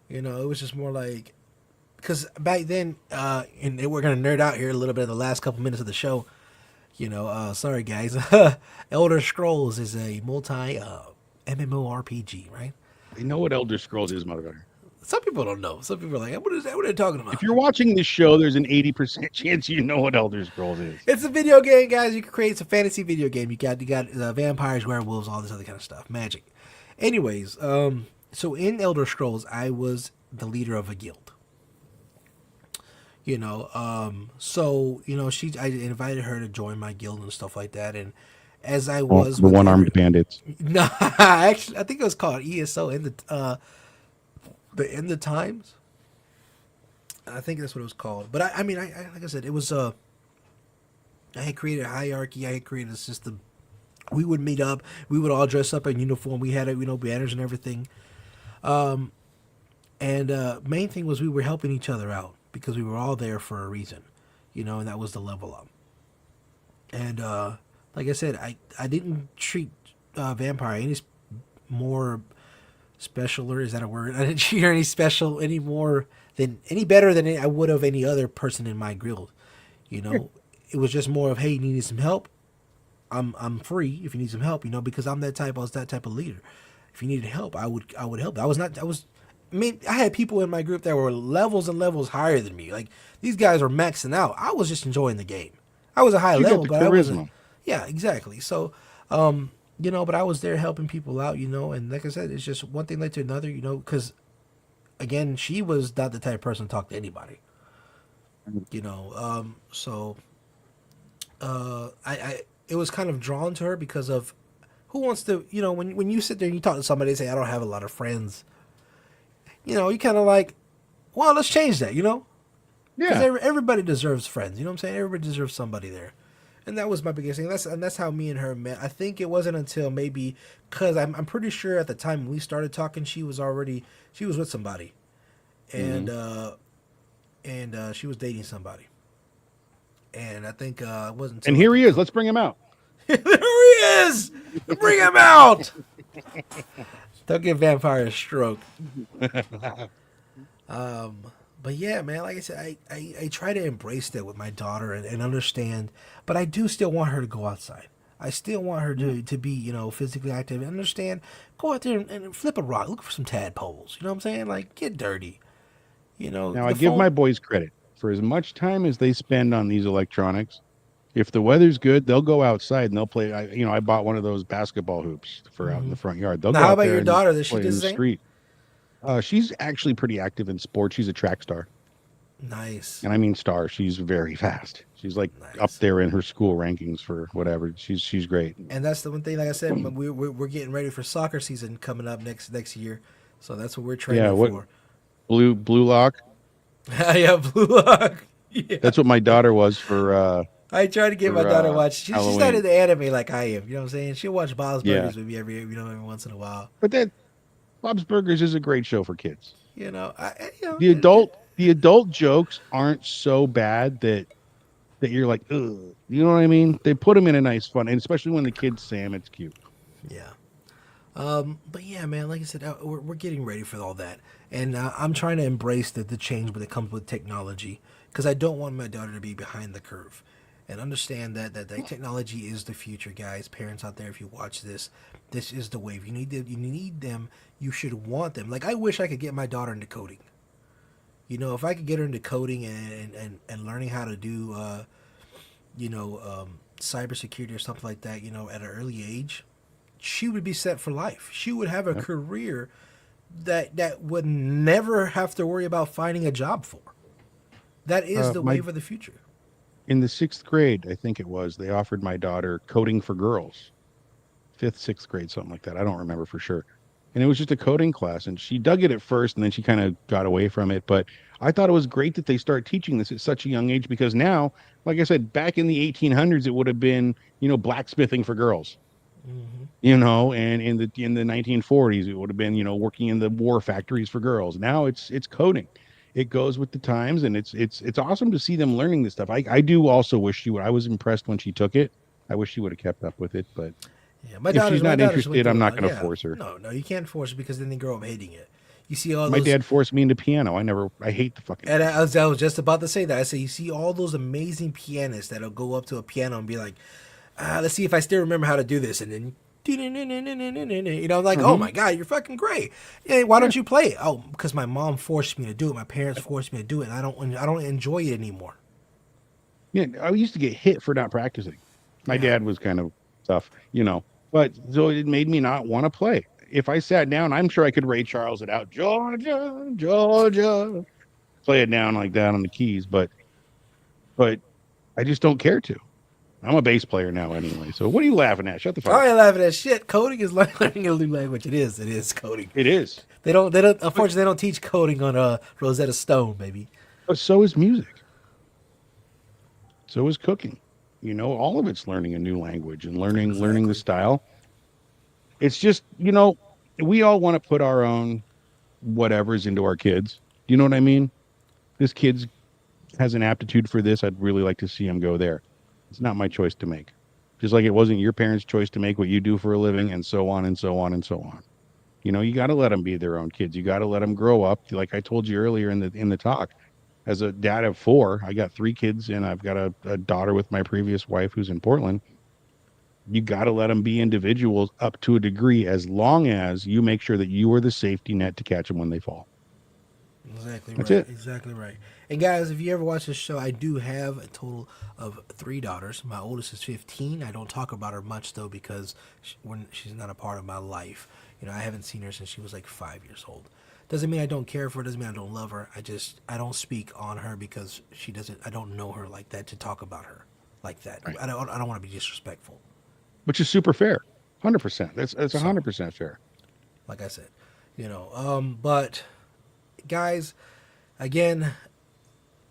It was just more like because back then, and we're gonna nerd out here a little bit in the last couple minutes of the show. Sorry guys. Elder Scrolls is a multi MMORPG, right? They know what Elder Scrolls is, motherfucker. Some people don't know. Some people are like, "What is that? What are they talking about?" If you're watching this show, there's an 80% chance you know what Elder Scrolls is. It's a video game, guys. You can create it's a fantasy video game. You got vampires, werewolves, all this other kind of stuff, magic. Anyways, so in Elder Scrolls, I was the leader of a guild. I invited her to join my guild and stuff like that. And as I Oh, was the with one-armed bandits. no, actually, I think it was called ESO in the end of times. I think that's what it was called. But I mean, like I said, it was I had created a hierarchy. I had created a system. We would meet up. We would all dress up in uniform. We had banners and everything. And main thing was we were helping each other out because we were all there for a reason, and that was the level up. And like I said, I didn't treat Vampire any more specialer. Is that a word? I didn't treat her any special any more than any better than I would have any other person in my guild. You know, it was just more of, hey, you need some help. I'm free if you need some help. You know, because I was that type of leader. If you needed help, I would help. I mean, I had people in my group that were levels and levels higher than me. Like these guys were maxing out. I was just enjoying the game. I was a high You got level, the but I wasn't. charisma. Yeah, exactly. So, you know, but I was there helping people out. You know, and like I said, it's just one thing led to another. You know, because again, she was not the type of person to talk to anybody. You know, so I it was kind of drawn to her because of who wants to. You know, when you sit there and you talk to somebody, and say I don't have a lot of friends. You know, you kind of like, well, let's change that. You know, because Yeah. everybody deserves friends. You know what I'm saying? Everybody deserves somebody there. And that was my biggest thing. That's how me and her met. I think it wasn't until maybe because I'm pretty sure at the time when we started talking, she was with somebody, Hmm. and she was dating somebody. And I think it wasn't And until like here a he is. couple. Let's bring him out. There he is. Bring him out. Don't give vampire a stroke. But yeah, man, like I said, I try to embrace that with my daughter and understand, but I do still want her to go outside. I still want her Yeah. to be, you know, physically active and understand, go out there and flip a rock, look for some tadpoles. You know what I'm saying? Like, get dirty. You know, Now I the give phone. my boys credit for as much time as they spend on these electronics. If the weather's good, they'll go outside and they'll play. I bought one of those basketball hoops for out in the front yard. They'll Now, go how out about there your and daughter? Does she play do in the the same? street. She's actually pretty active in sports. She's a track star. Nice. And I mean star. She's very fast. She's like up Nice. there in her school rankings for whatever. She's great. And that's the one thing, like I said, we're getting ready for soccer season coming up next year. So that's what we're Yeah, training what for. blue lock? Yeah, Blue Lock. Yeah. That's what my daughter was for I try to get my daughter to watch. She's not Halloween. into anime like I am. You know what I'm saying? She'll watch Bob's Yeah. Burgers with me every once in a while. But that Bob's Burgers is a great show for kids. You know, you know, The adult jokes aren't so bad that you're like, ugh. You know what I mean? They put them in a nice fun, and especially when the kids say 'em, it's cute. yeah. But yeah, man, like I said, we're getting ready for all that, and I'm trying to embrace the change when it comes with technology because I don't want my daughter to be behind the curve, and understand that technology is the future, guys. Parents out there, if you watch this, this is the wave. You need them. You should want them. Like I wish I could get my daughter into coding. You know, if I could get her into coding and learning how to do, you know, cybersecurity or something like that, you know, at an early age, she would be set for life. She would have a Yep. career that would never have to worry about finding a job for. That is the My wave of the future. In the sixth grade, I think it was, they offered my daughter coding for girls. Fifth, sixth grade, something like that. I don't remember for sure. And it was just a coding class, and she dug it at first, and then she kind of got away from it. But I thought it was great that they start teaching this at such a young age because now, like I said, back in the 1800s, it would have been, blacksmithing for girls, and in the 1940s, it would have been, working in the war factories for girls. Now it's coding. It goes with the times, and it's awesome to see them learning this stuff. I do also wish she would. I was impressed when she took it. I wish she would have kept up with it, but Yeah, if she's my not daughters went interested, I'm through a not lot. going to Yeah, force her. no, you can't force it because then they grow up hating it. You see all My those, dad forced me into piano. I hate the fucking and piano. I was just about to say that. I say you see all those amazing pianists that'll go up to a piano and be like, let's see if I still remember how to do this, and then. You know, like, oh Hmm. my God, you're fucking great. Hey, why Yeah, don't you play it? Oh, because my mom forced me to do it. My parents forced me to do it, and I don't enjoy it anymore. yeah. I used to get hit for not practicing. My Yeah, dad was kind of tough. But so it made me not want to play. If I sat down, I'm sure I could Ray Charles it out. Georgia, Georgia, play it down like that on the keys. But I just don't care to. I'm a bass player now anyway. So what are you laughing at? Shut the fuck up. I ain't laughing at shit. Coding is like learning a new language. It is. It is coding. It is. They don't. But Unfortunately, they don't teach coding on Rosetta Stone, baby. but so is music. So is cooking. All of it's learning a new language and learning the Exactly. style. It's just, we all want to put our own whatever's into our kids. Do you know what I mean? This kid's has an aptitude for this. I'd really like to see him go there. It's not my choice to make. Just like it wasn't your parents' choice to make what you do for a living, and so on and so on and so on. You got to let them be their own kids. You got to let them grow up. Like I told you earlier in the talk, as a dad of four, I got three kids, and I've got a daughter with my previous wife who's in Portland. You got to let them be individuals up to a degree, as long as you make sure that you are the safety net to catch them when they fall. Exactly That's right. it. Exactly right. And guys, if you ever watch this show, I do have a total of three daughters. My oldest is 15. I don't talk about her much though because when she's not a part of my life. I haven't seen her since she was like 5 years old. Doesn't mean I don't care for her. Doesn't mean I don't love her. I don't speak on her because she doesn't. I don't know her like that to talk about her like that. Right. I don't want to be disrespectful. Which is super fair. 100%. That's So, 100% fair. like I said, but guys, again,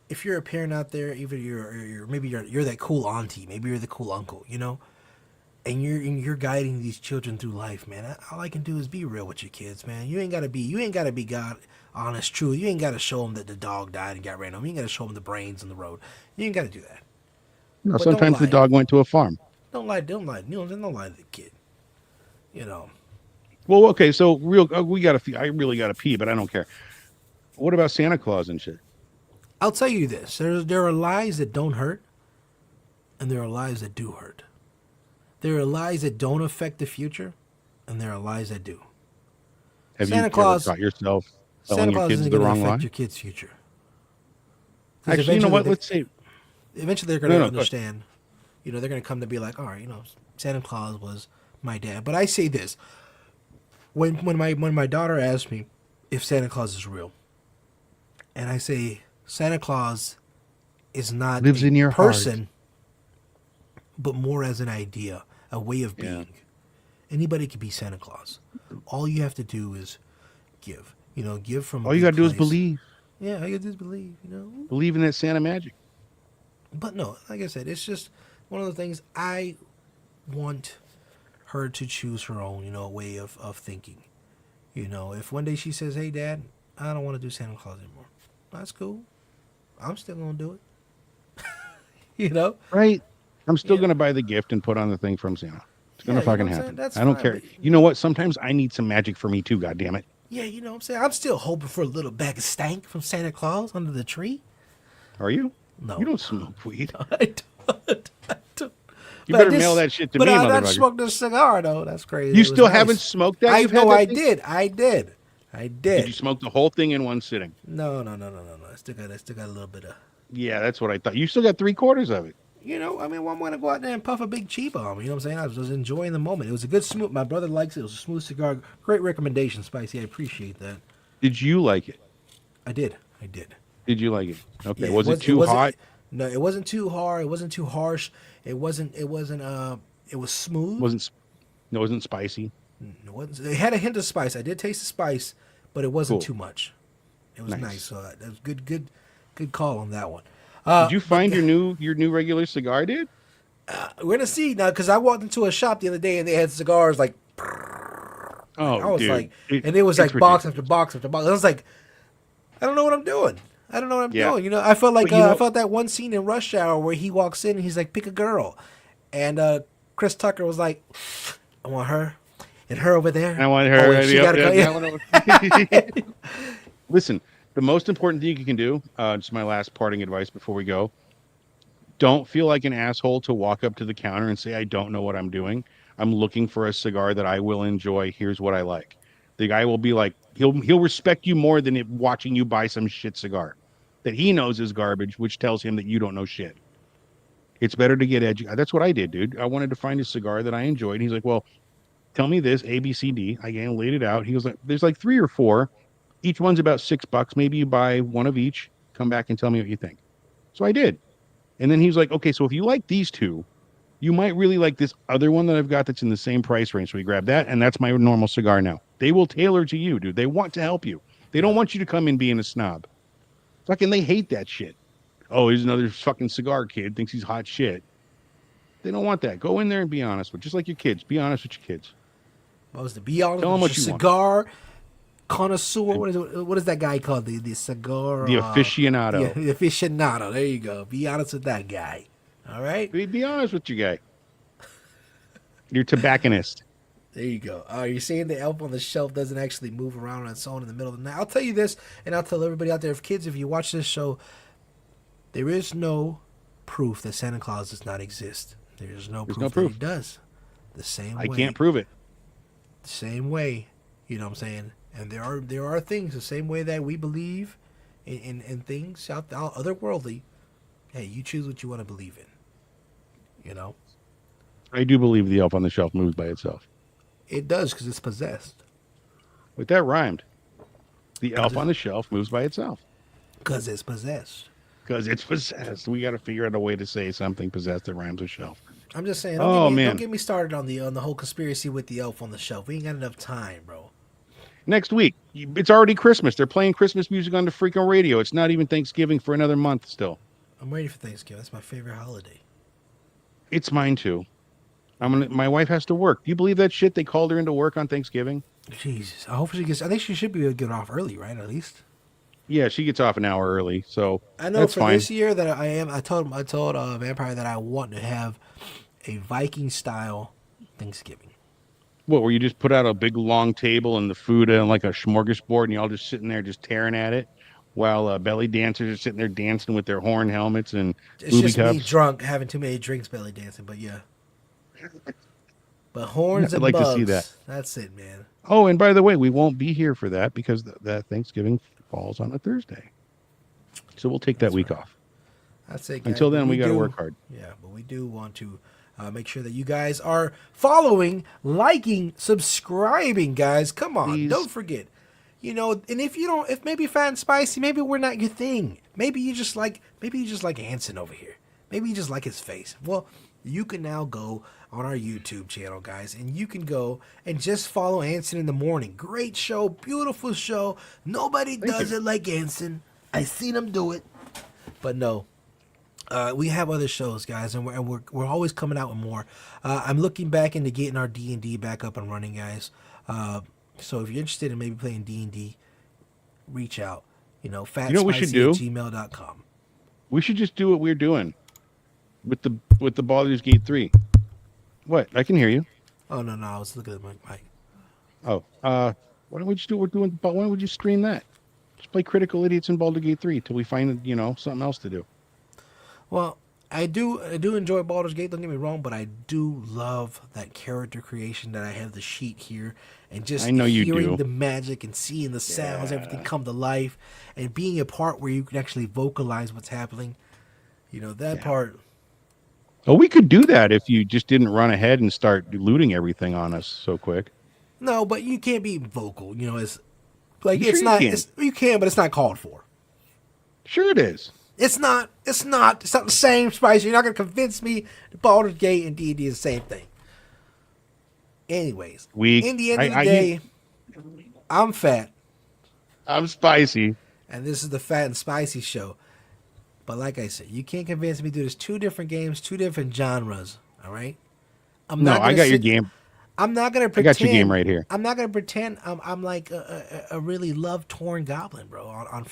if you're a parent out there, even you're that cool auntie, maybe you're the cool uncle, and you're guiding these children through life, man. All I can do is be real with your kids, man. You ain't gotta be God honest truth. You ain't gotta show them that the dog died and got ran over. You ain't gotta show them the brains in the road. You ain't gotta do that. No, But don't sometimes the lie. dog went to a farm. Don't lie. Don't lie. Don't lie to the kid. You know. Well, okay, so we got to. I really got to pee, but I don't care. What about Santa Claus and shit? I'll tell you this: there are lies that don't hurt, and there are lies that do hurt. There are lies that don't affect the future, and there are lies that do. Have you Santa ever Claus, caught yourself telling Santa your Claus kids isn't the going to wrong affect lie? your kid's future. Because Actually, you know what? Let's say eventually they're going no, to no. Go ahead. understand. They're going to come to be like, all right, Santa Claus was my dad. But I say this: when my daughter asks me if Santa Claus is real, and I say Santa Claus is not Lives a in your heart. person, but more as an idea, a way of Yeah. being. Anybody can be Santa Claus. All you have to do is give. Give from a All you good got to do is place. believe. Yeah, all you just believe. Believe in that Santa magic. But no, like I said, it's just one of the things I want her to choose her own, way of thinking. If one day she says, "Hey, Dad, I don't want to do Santa Claus anymore," that's cool. I'm still gonna do it. you know, Right. I'm still yeah, going to buy the gift and put on the thing from Santa. It's going yeah. to You know fucking what I'm saying? happen. That's I don't fine. care. But You know what? Sometimes I need some magic for me too, God damn it. yeah, you know what I'm saying. I'm still hoping for a little bag of stank from Santa Claus under the tree. Are you? You No, don't smoke weed. I don't. I don't. You But I better mail just, that shit to but me, I motherfucker. smoked a cigar though. That's crazy. You It was still haven't nice. smoked that? I You've had know that I thing? did. I did. I Did you did. smoke the whole thing in one sitting? No, no, no, no, no, no. I still got a little bit of. Yeah, that's what I thought. You still got three-quarters of it. I mean, I'm gonna go out there and puff a big cheap bomb. You know what I'm saying? I was just enjoying the moment. It was a good smooth. My brother likes it. It was a smooth cigar. Great recommendation, Spicy. I appreciate that. Did you like it? I did. I did. Did you like it? Okay. Yeah, Was it it too wasn't. hot? No, it wasn't too hard. It wasn't too harsh. It wasn't. It wasn't. It was smooth. Wasn't it wasn't spicy? It wasn't. It had a hint of spice. I did taste the spice, but it wasn't Cool. too much. It was nice. Nice. So that was good call on that one. Did you But find your new regular cigar, dude? we're gonna see now because I walked into a shop the other day and they had cigars like I Oh, was dude. like, and it was It's like box after ridiculous. box after box. I was like, I don't know what I'm doing. I don't know what I'm Yeah. doing. I felt like But you I know, felt that one scene in Rush Hour where he walks in and he's like, pick a girl, and Chris Tucker was like, I want her, and her over there. I want Oh, her. wait, she Yep, gotta go. yep, that Yeah. one over. Listen, the most important thing you can do, just my last parting advice before we go, don't feel like an asshole to walk up to the counter and say, I don't know what I'm doing. I'm looking for a cigar that I will enjoy. Here's what I like. The guy will be like, he'll respect you more than watching you buy some shit cigar that he knows is garbage, which tells him that you don't know shit. It's better to get educated. That's what I did, dude. I wanted to find a cigar that I enjoyed. He's like, well, tell me this, A, B, C, D. I laid it out. He was like, there's like three or four. Each one's about $6. Maybe you buy one of each. Come back and tell me what you think. So I did. And then he was like, okay, so if you like these two, you might really like this other one that I've got that's in the same price range. So we grabbed that, and that's my normal cigar now. They will tailor to you, dude. They want to help you. They don't Yeah. want you to come in being a snob. Fucking, they hate that shit. Oh, he's another fucking cigar kid, thinks he's hot shit. They don't want that. Go in there and be honest with, just like your kids. Be honest with your kids. What was to be honest Tell them with what your you want. cigar connoisseur? And What is that guy called? The cigar. the aficionado. The aficionado. There you go. Be honest with that guy. All right. Be honest with your guy. Your tobacconist. There you go. You're saying the elf on the shelf doesn't actually move around on its own in the middle of the night. I'll tell you this, and I'll tell everybody out there, if kids, if you watch this show, there is no proof that Santa Claus does not exist. There is no There's proof no that he proof. does. The same I way. can't prove it. The same way. You know what I'm saying? And there are things the same way that we believe in things out otherworldly. Hey, you choose what you want to believe in. You know, I do believe the elf on the shelf moves by itself. it does because it's possessed. But that rhymed. The Because elf it's, on the shelf moves by itself. 'cause it's possessed. Because it's possessed. We got to figure out a way to say something possessed that rhymes with shelf. I'm just saying, Oh don't man. get me started on the whole conspiracy with the elf on the shelf. We ain't got enough time, bro. Next week, it's already Christmas. They're playing Christmas music on the freaking radio. It's not even Thanksgiving for another month still. I'm ready for Thanksgiving. That's my favorite holiday. It's mine too. My wife has to work. Do you believe that shit? They called her into work on Thanksgiving. Jesus, I hope she gets. I think she should be able to get off early, right? At least. Yeah, she gets off an hour early, so I know that's for fine. this year that I am. I told Vampire that I want to have a Viking style Thanksgiving. What, where you just put out a big long table and the food and like a smorgasbord, and you all just sitting there just tearing at it, while belly dancers are sitting there dancing with their horn helmets and It's booby just me cups. drunk, having too many drinks, belly dancing. But yeah, but horns I'd and like to see that. bugs. That's it, man. Oh, and by the way, we won't be here for that because that Thanksgiving falls on a Thursday, so we'll take that That's week right. off. That's it, guys. Until But then, we got to do- work hard. Yeah, but we do want to make sure that you guys are following, liking, subscribing, guys. Come on, Please. don't forget. You know, and if you don't, if maybe Fat and Spicy, maybe we're not your thing. Maybe you just like Anson over here. Maybe you just like his face. Well, you can now go on our YouTube channel, guys, and you can go and just follow Anson in the morning. Great show, beautiful show. Nobody does it like Anson. I seen him do it, but no. We have other shows, guys, and we're always coming out with more. I'm looking back into getting our D&D back up and running, guys. So if you're interested in maybe playing D&D, reach out. You know, You know what we should do? fatspicy@gmail.com. We should just do what we're doing with the Baldur's Gate 3. What? I can hear you. Oh, no, I was looking at my mic. Oh, why don't we just do what we're doing? Why don't we just stream that? Just play Critical Idiots in Baldur's Gate 3 till we find, something else to do. Well, I do enjoy Baldur's Gate, don't get me wrong, but I do love that character creation that I have the sheet here and just I know you hearing do. the magic and seeing the sounds, Yeah. everything come to life and being a part where you can actually vocalize what's happening. You know, that Yeah. part. Oh, we could do that if you just didn't run ahead and start looting everything on us so quick. No, but you can't be vocal, it's like Sure it's you not can. you can, but it's not called for. Sure it is. It's not the same, Spice. You're not gonna convince me that Baldur's Gate and D&D is the same thing. Anyways, in the end of the day, I'm Fat, I'm Spicy. and this is the Fat and Spicy Show. But like I said, you can't convince me to do this. Two different games, two different genres. All right. No, I got your game. I'm not gonna I pretend. got your game right here. I'm not gonna pretend I'm like a really love torn goblin, bro. On